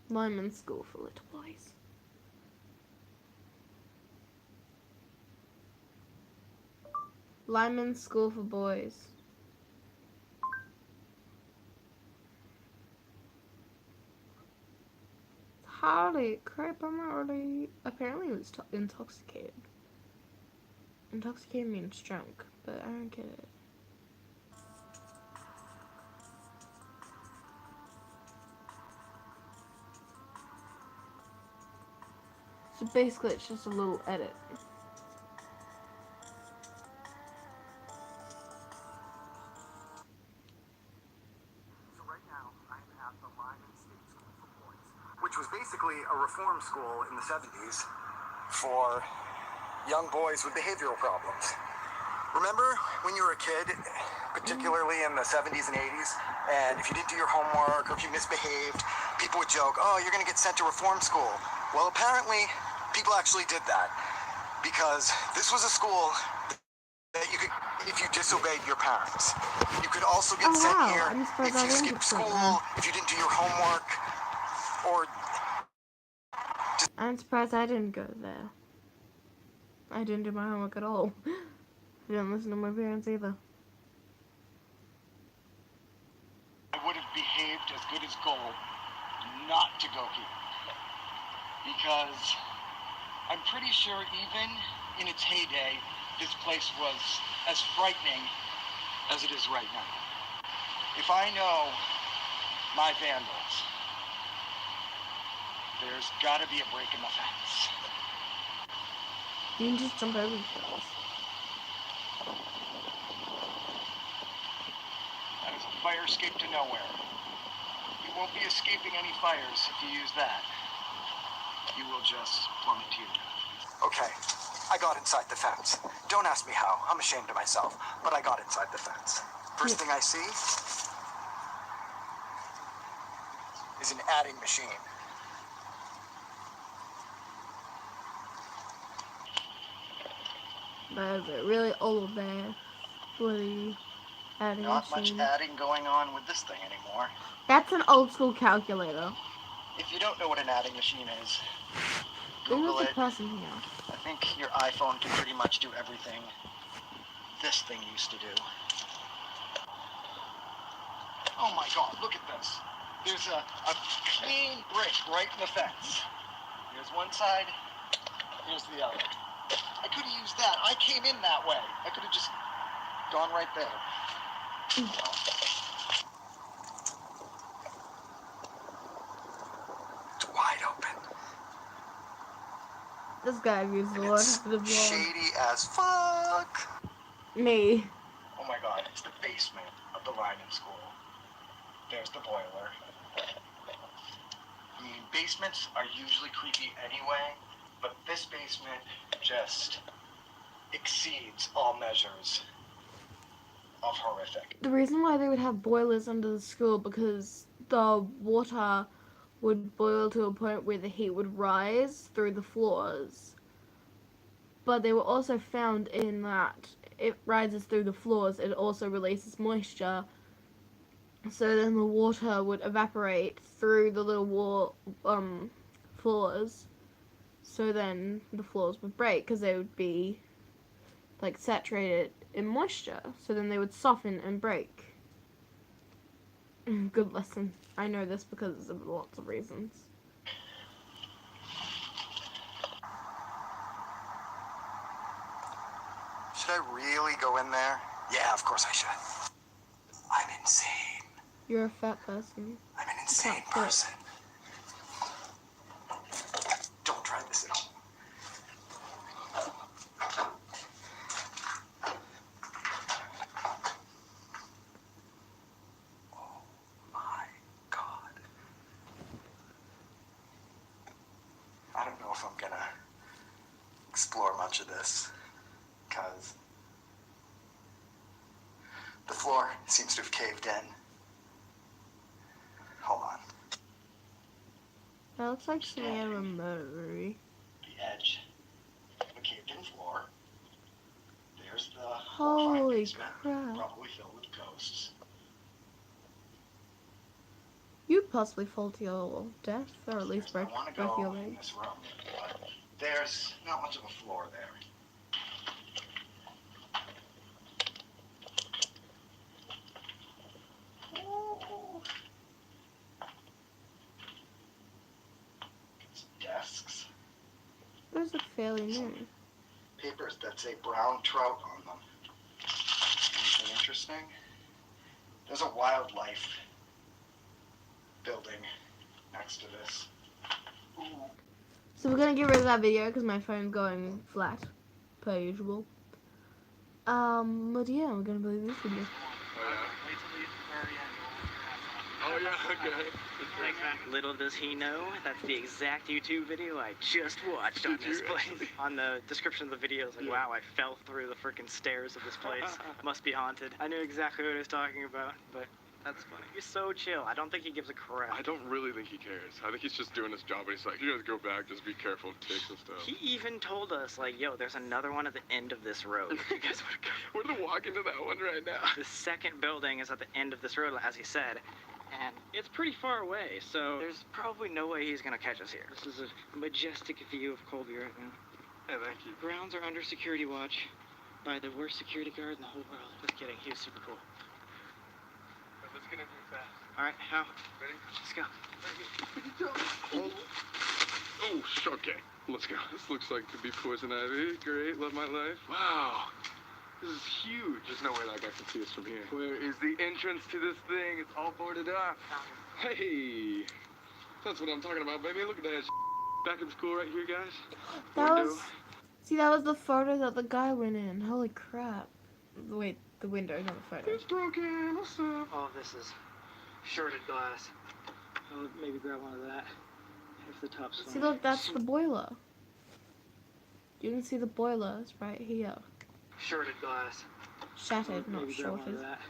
Lyman School for Little Boys. Lyman School for Boys. Holy crap, I'm already... Apparently he was intoxicated. Intoxicated means drunk, but I don't get it. So basically it's just a little edit. So right now, I'm at the Lyman State School for Boys, which was basically a reform school in the 70s for young boys with behavioral problems. Remember when you were a kid, particularly in the 70s and 80s, and if you didn't do your homework or if you misbehaved, people would joke, oh, you're going to get sent to reform school. Well, apparently, people actually did that because this was a school that you could, if you disobeyed your parents. You could also get Oh, sent wow. here I'm surprised if I you didn't skipped get sent school, if you didn't do your homework, or I'm surprised I didn't go there. I didn't do my homework at all. I didn't listen to my parents either. I would have behaved as good as gold not to go here. Because I'm pretty sure even in its heyday, this place was as frightening as it is right now. If I know my vandals, there's gotta be a break in the fence. You can just jump over the fence. That is a fire escape to nowhere. You won't be escaping any fires if you use that. You will just plummet to your death. Okay, I got inside the fence. Don't ask me how. I'm ashamed of myself, but I got inside the fence. First thing I see is an adding machine. But is it really old there for the adding Not much machine? adding going on with this thing anymore. That's an old school calculator. If you don't know what an adding machine is, There Google was it. a person here. I think your iPhone can pretty much do everything this thing used to do. Oh my God, look at this. There's a clean brick right in the fence. Here's one side, here's the other. I could have used that. I came in that way. I could have just gone right there. It's wide open. This guy views the Lord It's of the vlog. shady as fuck. Me. Oh my God, it's the basement of the Lyman School. There's the boiler. I mean, basements are usually creepy anyway, but this basement just exceeds all measures of horrific. The reason why they would have boilers under the school because the water would boil to a point where the heat would rise through the floors. But they were also found in that it rises through the floors, it also releases moisture. So then the water would evaporate through the little floors. So then the floors would break because they would be like saturated in moisture. So then they would soften and break. Good lesson. I know this because of lots of reasons. Should I really go in there? Yeah, of course I should. I'm insane. You're a fat person. I'm an insane Can't fit. person. Don't try this at home. Oh my God. I don't know if I'm gonna explore much of this, because the floor seems to have caved in. Hold on. That looks like something out of a movie. The edge of a caved-in floor. There's the Holy horrifying basement, crap. probably filled with ghosts. You'd possibly fall to your death, or at least break I want to both your go in legs. this room, but there's not much of a floor there. Ooh. Some desks. Those look fairly new. Papers that say brown trout on them. Anything interesting? There's a wildlife building next to this. Ooh. So we're gonna get rid of that video because my phone's going flat, per usual. But yeah, we're gonna play this video. Wait till the very end. Oh yeah, okay. Thanks, man. Little does he know, that's the exact YouTube video I just watched on this place. On the description of the video, it's like, wow, I fell through the freaking stairs of this place. Must be haunted. I knew exactly what he was talking about, but that's funny. He's so chill. I don't think he gives a crap. I don't really think he cares. I think he's just doing his job, and he's like, you guys go back, just be careful of ticks and stuff. He even told us, like, yo, there's another one at the end of this road. If you guys want to go. We're gonna walk into that one right now. The second building is at the end of this road, as he said, and it's pretty far away, so there's probably no way he's gonna catch us here. This is a majestic view of Colby right now. Hey, thank you. Grounds are under security watch by the worst security guard in the whole world. Just kidding, he was super cool. Let's get into it fast. Alright, how? Ready? Let's go. Oh, okay. Let's go. This looks like to be poison ivy. Great, love my life. Wow. This is huge. There's no way that guy can see us from here. Where is the entrance to this thing? It's all boarded up. Hey. That's what I'm talking about, baby. Look at that. Back in school right here, guys. That Window. was, see, that was the photo that the guy went in. Holy crap. Wait, the window, not the photo. It's broken. What's up? All of this is shorted glass. I'll maybe grab one of that. If the top's See, look, that's the boiler. You can see the boiler. It's right here. shorted glass. Shattered, not Maybe grab one shorted. of that.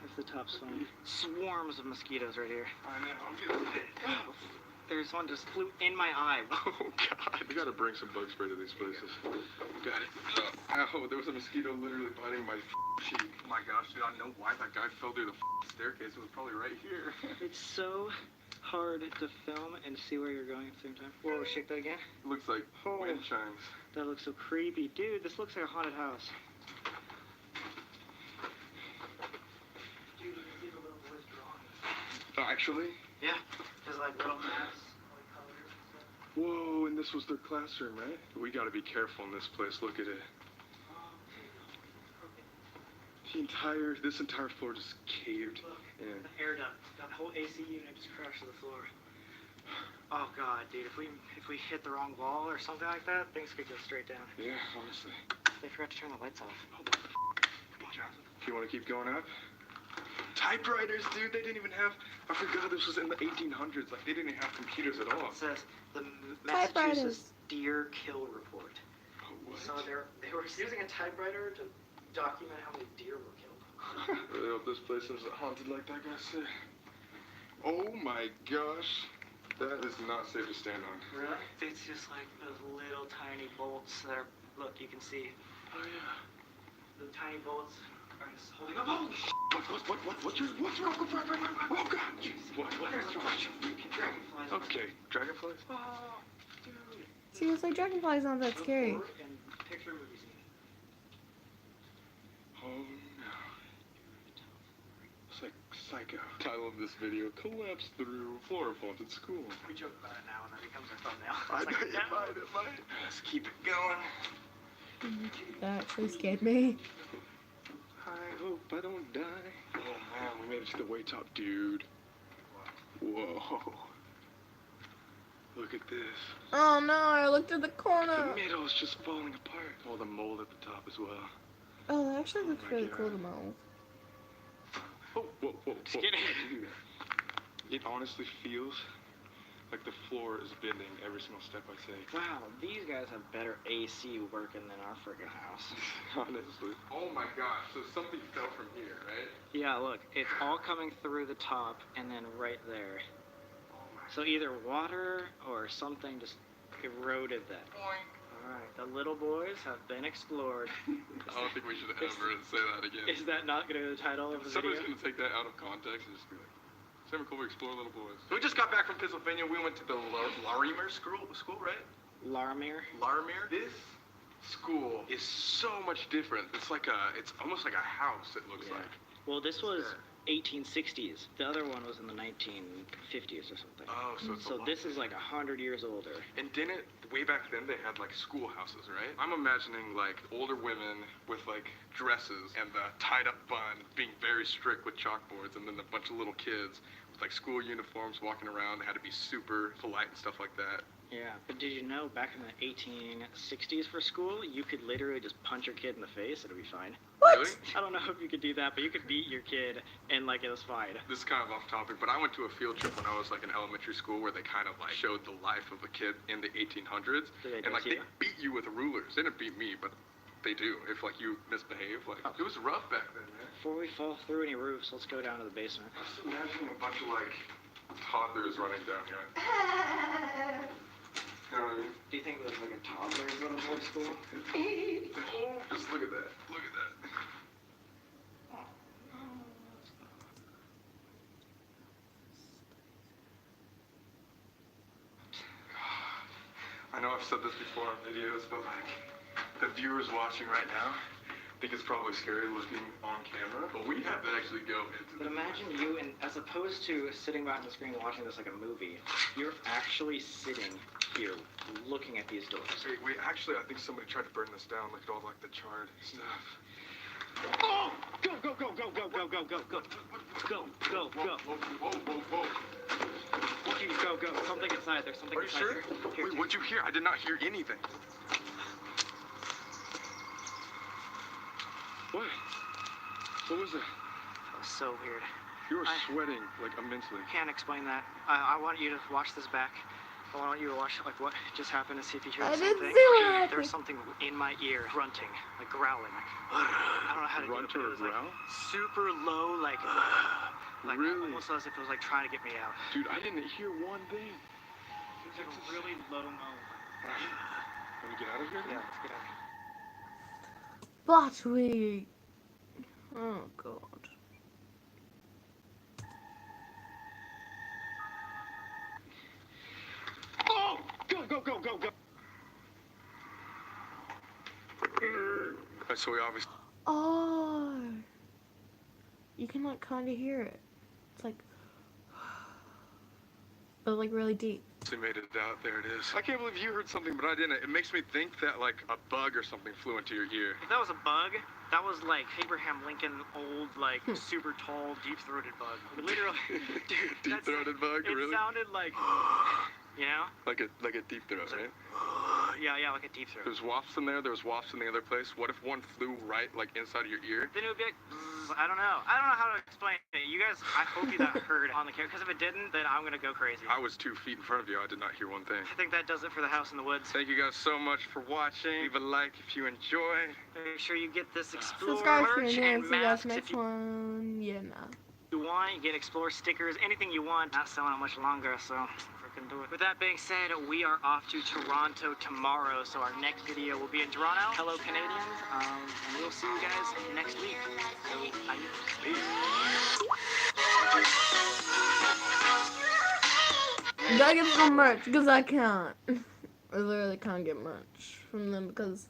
If the top's fine. Swarms of mosquitoes right here. I know. I'm feeling it. There's one just flew in my eye. Oh, God. We gotta bring some bug spray to these places. Got it. Ow, there was a mosquito literally biting my cheek. Oh, my gosh, dude. I know why that guy fell through the staircase. It was probably right here. It's so hard to film and see where you're going at the same time. Whoa, shake that again. Looks like Oh. wind chimes. That looks so creepy. Dude, this looks like a haunted house. actually? Yeah, there's like little maps, like colors and stuff. Whoa, and this was their classroom, right? We gotta be careful in this place. Look at it. This entire floor just caved Look, in. an air duct. That whole AC unit just crashed to the floor. Oh god, dude, if we hit the wrong wall or something like that, things could go straight down. Yeah, honestly. They forgot to turn the lights off. Come on, Jonathan. You wanna keep going up? Typewriters, dude, they didn't even have, I forgot this was in the 1800s, like they didn't have computers at all. It says the Typewriters. Massachusetts Deer Kill Report. Oh, what? So they were using a typewriter to document how many deer were killed. I really hope this place isn't haunted like that guy said. Oh my gosh. That is not safe to stand on. Really? It's just like those little tiny bolts that are, look, you can see. Oh yeah. The tiny bolts are just holding up. Oh, What's wrong? Oh god. What? What's wrong? dragonflies. Okay, dragonflies? Oh, dude. Seriously, dragonflies aren't that scary. And picture movie scene. Oh no. It's like Psycho. Title of this video, Collapse Through Floor of Haunted School. We joke about it now and that becomes our thumbnail. I It's know like, you might, it might. Let's keep it going. That actually scared me. I hope I don't die. Oh man, we made it to the way top, dude. Whoa. Look at this. Oh no, I looked at the The corner. middle is just falling apart. All the mold at the top as well. Oh, that actually looks my really God. cool to mold. Whoa. Just kidding. It honestly feels like the floor is bending every single step I take. wow, these guys have better AC working than our friggin' house. Honestly. Oh my gosh, so something fell from here, right? Yeah, look, it's all coming through the top and then right there. Oh my So either water or something just eroded that. Boink. Alright, the little boys have been explored. I don't think we should ever say that again. Is that not going to be the title of the Somebody's video? gonna take that out of context and just be like, Sam McCullough explore little boys. We just got back from Pennsylvania. We went to the Larimer school, right? Laramir? Larimer. This school is so much different. It's almost like a house. It looks Yeah. like. Well, this was 1860s. The other one was in the 1950s or something. Oh, so it's a So lot this is like 100 years older. And didn't, way back then, they had like schoolhouses, right? I'm imagining like older women with like dresses and the tied up bun being very strict with chalkboards, and then a bunch of little kids with like school uniforms walking around. They had to be super polite and stuff like that. Yeah, but did you know back in the 1860s for school, you could literally just punch your kid in the face and it'd be fine? Really? I don't know if you could do that, but you could beat your kid and like it was fine. This is kind of off topic, but I went to a field trip when I was like in elementary school where they kind of like showed the life of a kid in the 1800s. Did they And like dress they you? beat you with rulers. They didn't beat me, but they do. If like you misbehave, like it was rough back then, man. Before we fall through any roofs, let's go down to the basement. I was imagining a bunch of like toddlers running down here. You know what I mean? Do you think there's like a toddler going to boarding school? Oh, just look at that. Look at that. I know I've said this before on videos, but like the viewers watching right now think it's probably scary looking on camera, but we have to actually go into But the imagine you, and as opposed to sitting behind the screen watching this like a movie, you're actually sitting here looking at these doors. We actually, I think somebody tried to burn this down. Look at all like the charred stuff. Oh! Go, go, go, go, go, go, go, go, go. Go, go, go. Whoa. Okay, go, go. Something inside. There's something Are you inside sure? here. Here, Wait, what'd you hear? I did not hear anything. What? What was it? That was so weird. You were I- sweating like immensely. Can't explain that. I want you to watch this back. I want you to watch like what just happened and see if you hear I the same didn't thing. see what happened. There was something in my ear, grunting, like growling. I don't know how to Grunt do it, but or it was like growl? super low, like Really? almost as if it was like trying to get me out. Dude, I didn't hear one thing. It was like a really low moan. Can we get out of here? Yeah, let's get out. But we. Oh god. Oh! Go, go, go, go, go! So we obviously. Oh. You can like kind of hear it. It's like. but like really deep. They made it out. There it is. I can't believe you heard something, but I didn't. It makes me think that like a bug or something flew into your ear. If that was a bug, that was like Abraham Lincoln, old, like super tall, deep-throated bug. Literally, dude. Deep-throated bug, It really? sounded like, you know? Like a deep throat, right? Yeah, like a deep throat. There's wasps in there. There was wasps in the other place. What if one flew right like inside of your ear? Then it would be like, bzzz, I don't know how to explain it. You guys, I hope you that heard on the camera, because if it didn't, then I'm gonna go crazy. I was 2 feet in front of you. I did not hear one thing. I think that does it for the House in the Woods. Thank you guys so much for watching. Leave a like if you enjoy. Make sure you get this Explore Subscribe if merch you're new and and see you guys masks if next one. Yeah, nah. you want. You get Explore stickers, anything you want. Not selling it much longer, so freaking do it. With that being said, we are off to Toronto tomorrow, so our next video will be in Toronto. Hello, Canadians, and we'll see you guys next week. So, You gotta get some merch because I can't. I literally can't get much from them because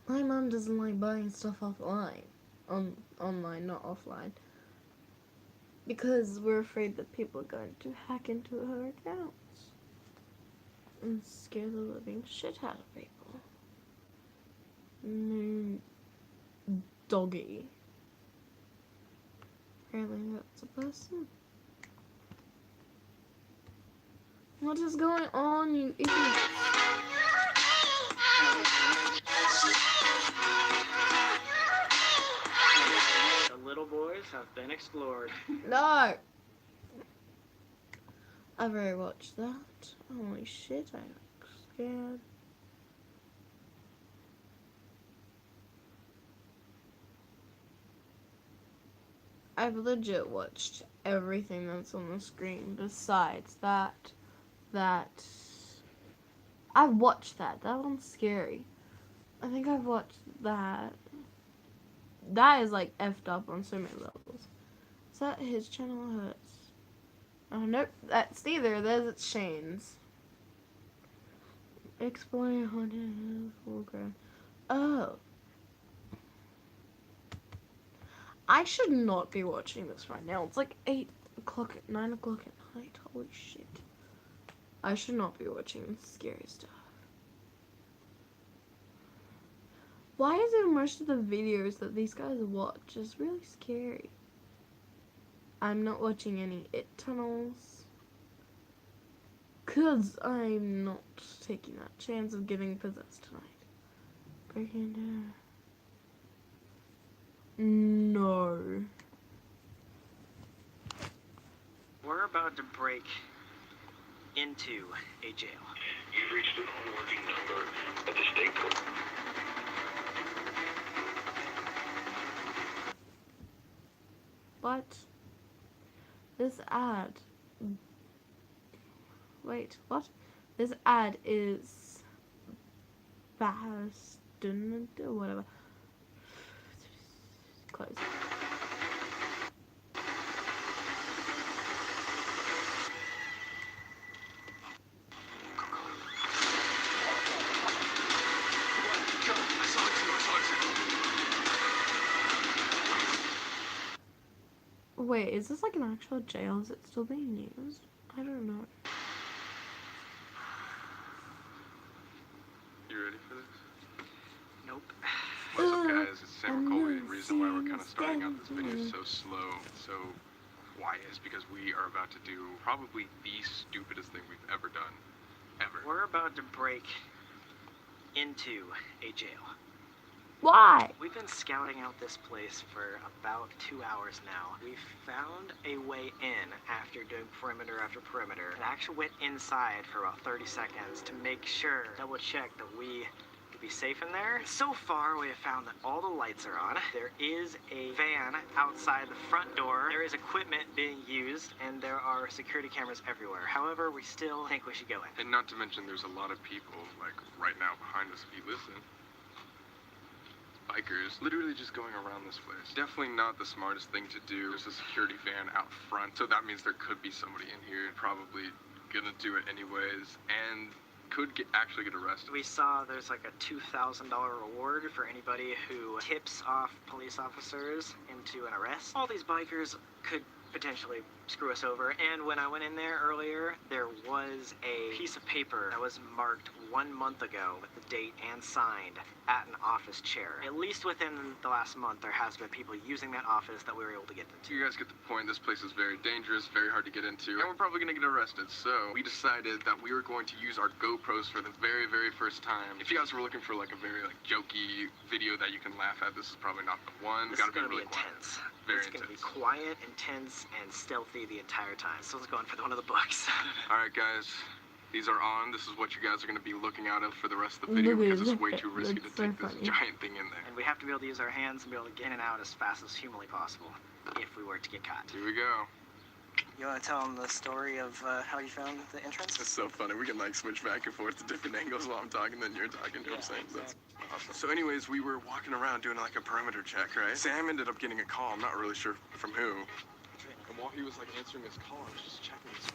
my mom doesn't like buying stuff offline. Online, not offline. Because we're afraid that people are going to hack into her accounts and scare the living shit out of people. Doggy. Apparently that's a person. What is going on, you idiot? The little boys have been explored. No! I've already watched that. Holy shit, I'm scared. I've legit watched everything that's on the screen besides that. I've watched that. That one's scary. I think I've watched that. That is like effed up on so many levels. Is that his channel or hers? Oh, nope. That's neither. That's Shane's. Exploring haunted foreground. Oh. I should not be watching this right now. It's like 8 o'clock, 9 o'clock at night. Holy shit. I should not be watching scary stuff. Why is it most of the videos that these guys watch is really scary? I'm not watching any It tunnels. Cause I'm not taking that chance of getting possessed tonight. Breaking down. No. We're about to break into a jail. You've reached an unworking number at the state court. But this ad. Wait, what? This ad is fast or whatever. Close. Wait, is this like an actual jail? Is it still being used? I don't know. You ready for this? Nope. What's up, guys? It's Sam McCoy. The reason why we're kind of starting out this video so slow, so quiet, is because we are about to do probably the stupidest thing we've ever done. Ever. We're about to break into a jail. Why? We've been scouting out this place for about 2 hours now. We've found a way in after doing perimeter after perimeter. And actually went inside for about 30 seconds to make sure, double check that we could be safe in there. So far, we have found that all the lights are on. There is a van outside the front door. There is equipment being used, and there are security cameras everywhere. However, we still think we should go in. And not to mention, there's a lot of people, like, right now behind us if you listen. Bikers literally just going around this place. Definitely not the smartest thing to do. There's a security van out front, so that means there could be somebody in here. Probably gonna do it anyways, and could actually get arrested. We saw there's like a $2,000 reward for anybody who tips off police officers into an arrest. All these bikers could potentially screw us over. And when I went in there earlier, there was a piece of paper that was marked 1 month ago with the date and signed at an office chair. At least within the last month, there has been people using that office that we were able to get into. You guys get the point. This place is very dangerous, very hard to get into, and we're probably gonna get arrested. So we decided that we were going to use our GoPros for the very, very first time. If you guys were looking for like a very like jokey video that you can laugh at, this is probably not the one. This Gotta is going to be really quiet. intense. Very It's going to be intense. quiet, intense, and stealthy the entire time. So let's go on for one of the books. All right, guys. These are on. This is what you guys are going to be looking out of for the rest of the video Look at because it's way it. too risky to That's so take this funny. giant thing in there. And we have to be able to use our hands and be able to get in and out as fast as humanly possible if we were to get caught. Here we go. You want to tell them the story of how you found the entrance? It's so funny. We can like switch back and forth to different angles while I'm talking, then you're talking. You know what I'm saying? That's awesome. So anyways, we were walking around doing like a perimeter check, right? Sam ended up getting a call. I'm not really sure from who. And while he was like answering his call, I was just checking this.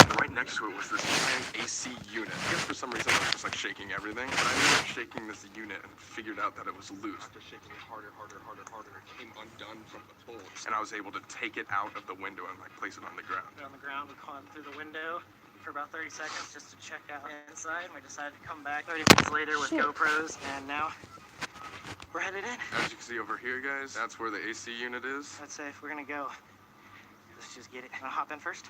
And right next to it was this giant AC unit. I guess for some reason I was just like shaking everything. But I ended up shaking this unit and figured out that it was loose. After shaking it harder, it came undone from the bolts. And I was able to take it out of the window and like place it on the ground. On the ground, we climbed through the window for about 30 seconds just to check out inside. We decided to come back 30 minutes later with GoPros, and now we're headed in. As you can see over here, guys, that's where the AC unit is. Let's say if we're gonna go, let's just get it. Wanna hop in first?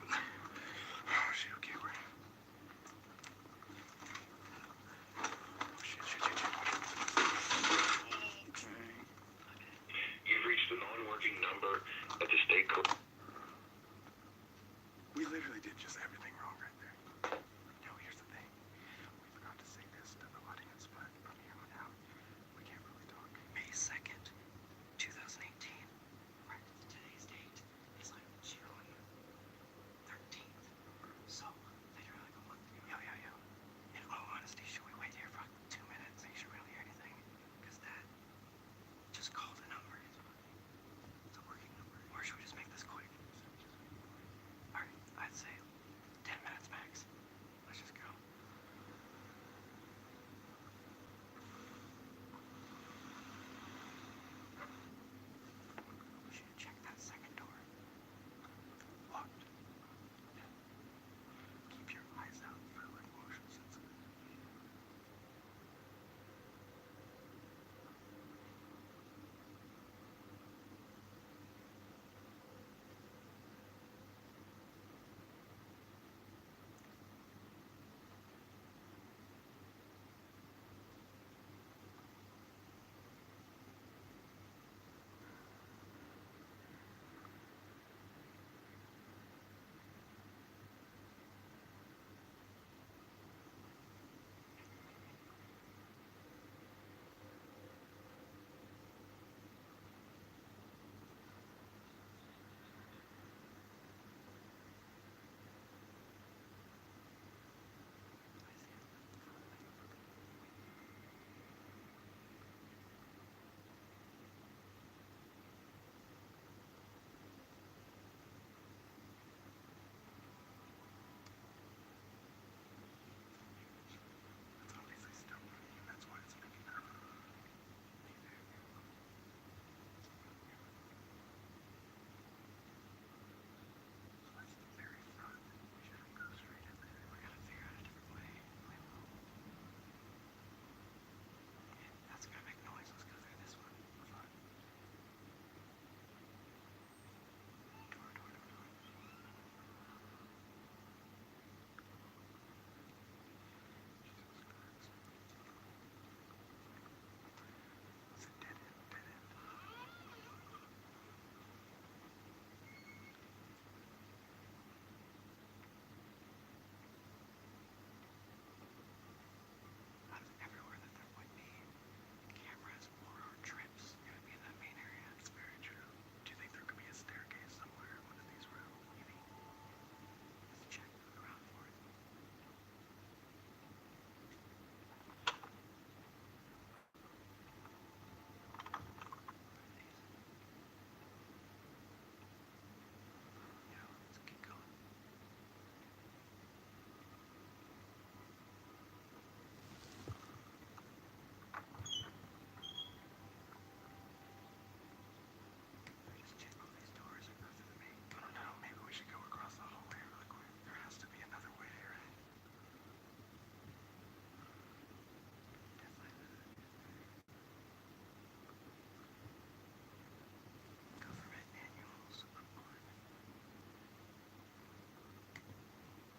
Oh shit, okay, we're... You've reached a non-working number at the state court. We literally did just everything wrong right there. No, here's the thing. We forgot to say this to the audience, but from here on out, we can't really talk. May 2nd, 2018. Right, today's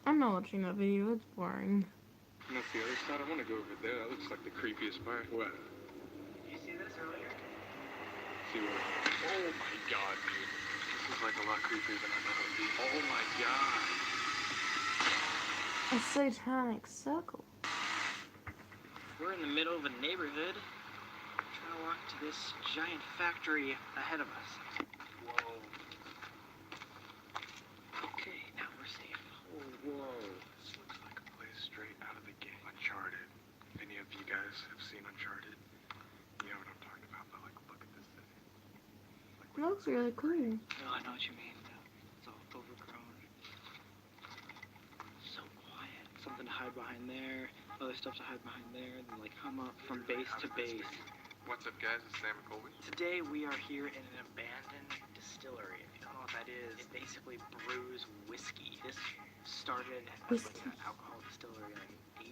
I'm not watching that video, it's boring. And that's the other side. I want to go over there. That looks like the creepiest part. What? Did you see this earlier? See what? Oh my god, dude. This is like a lot creepier than I thought it would be. Oh my god. A satanic circle. We're in the middle of a neighborhood. Trying to walk to this giant factory ahead of us. Whoa. Okay, now we're safe. Oh, whoa. This looks like a place straight out of the game. Uncharted. If any of you guys have seen Uncharted, you know what I'm talking about. But like, look at this thing. Like, It looks really cool. No, I know what you mean. It's all overgrown. So quiet. Something to hide behind there. Other stuff to hide behind there. And then like hum up from base to base. What's up, guys? It's Sam McColby. Today we are here in an abandoned distillery. If you don't know what that is, it basically brews whiskey. This started as like an alcohol distillery in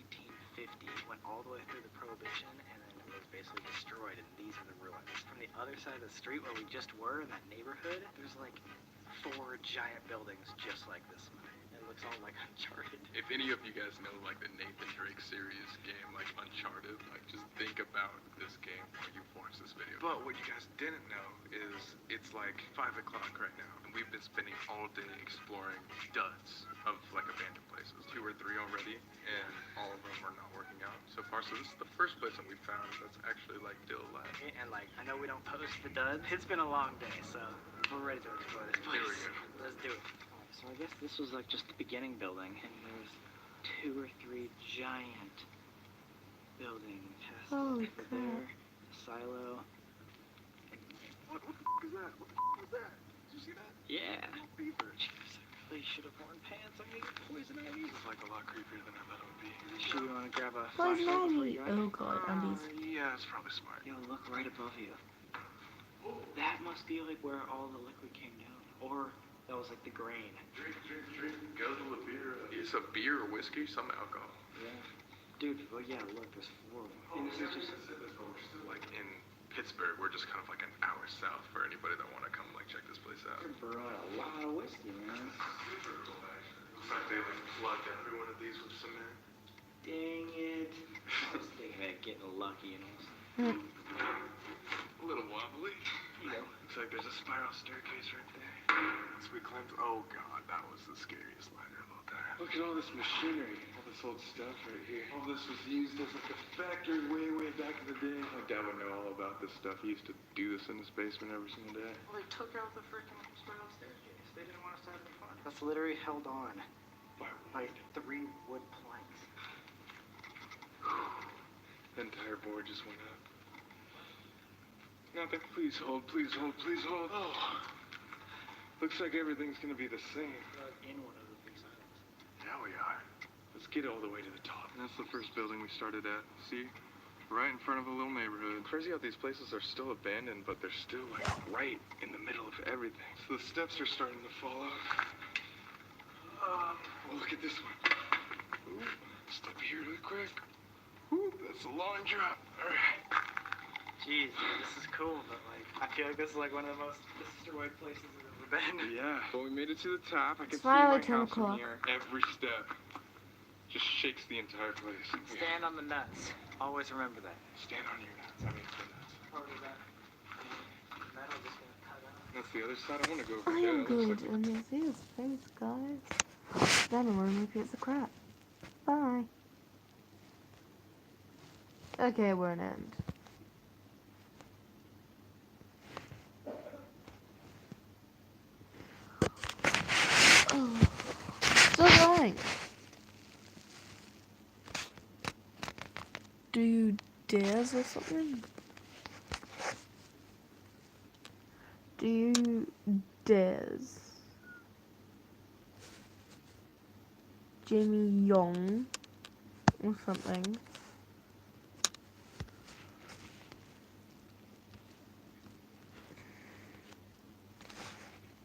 1850, went all the way through the Prohibition, and then it was basically destroyed, and these are the ruins. From the other side of the street where we just were, in that neighborhood, there's like 4 giant buildings just like this one. It looks all like Uncharted. If any of you guys know like the Nathan Drake series game, like Uncharted, like just think about this game while you watch this video. But what you guys didn't know is it's like 5 o'clock right now, and we've been spending all day exploring duds of like abandoned places. 2 or 3 already, and all of them are not working out so far. So this is the first place that we found that's actually like still alive. And like, I know we don't post the duds. It's been a long day, so we're ready to explore this place. Here we go. Let's do it. So I guess this was like just the beginning building, and there's 2 or 3 giant buildings. Holy over crap. there, a silo. What the f*** is that? What the f*** is that? Did you see that? Yeah. Beaver. Jeez, I really should have worn pants. I'm gonna get poison ivy. This is like a lot creepier than I thought it would be. Should we want to grab a Poison flashlight before ivy. you go in? Oh god, undies. Yeah, it's probably smart. Yo, look right above you. That must be like where all the liquid came down. Or that was like the grain. Drink, drink, drink. Guzzle a beer. It's a beer or whiskey, some alcohol. Yeah. Dude, well, yeah, look, there's 4 of them. And this is just... But we're still like in Pittsburgh. We're just kind of like an hour south for anybody that want to come like check this place out. You're brewing a lot of whiskey, man. Super cool, actually. Looks like they like plugged every one of these with cement. Dang it. I was thinking of getting lucky, you know. A little wobbly. You know. Looks like there's a spiral staircase right there. So we climbed. Oh god, that was the scariest ladder of all time. Look at all this machinery, all this old stuff right here. All this was used as like a factory way back in the day. My dad would know all about this stuff. He used to do this in his basement every single day. Well, they took out the freaking spiral staircase. They didn't want us to have any fun. That's literally held on by 3 wood planks. The entire board just went up. Nothing. Please hold, please hold, please hold. Oh. Looks like everything's gonna be the same. In one of the big silos. Yeah, we are. Let's get all the way to the top. And that's the first building we started at. See? Right in front of a little neighborhood. Crazy how these places are still abandoned, but they're still like right in the middle of everything. So the steps are starting to fall off. Look at this one. Ooh, step here real quick. Ooh, that's a long drop. All right. Jeez, this is cool, but like, I feel like this is like one of the most destroyed places I've ever been. Yeah. Well, we made it to the top. I can see Finally my 10 house from o'clock. here. Every step just shakes the entire place. Stand on the nuts. Always remember that. Stand on your nuts. I mean, the nuts. Part of that metal just gonna cut out. That's the other side. I want to go over I there. am It looks good, like and you see his face, guys. Then I'm gonna make piece of crap. Bye. Okay, we're an end. Oh, still going. Do you dares or something? Do you dares? Jamie Young or something.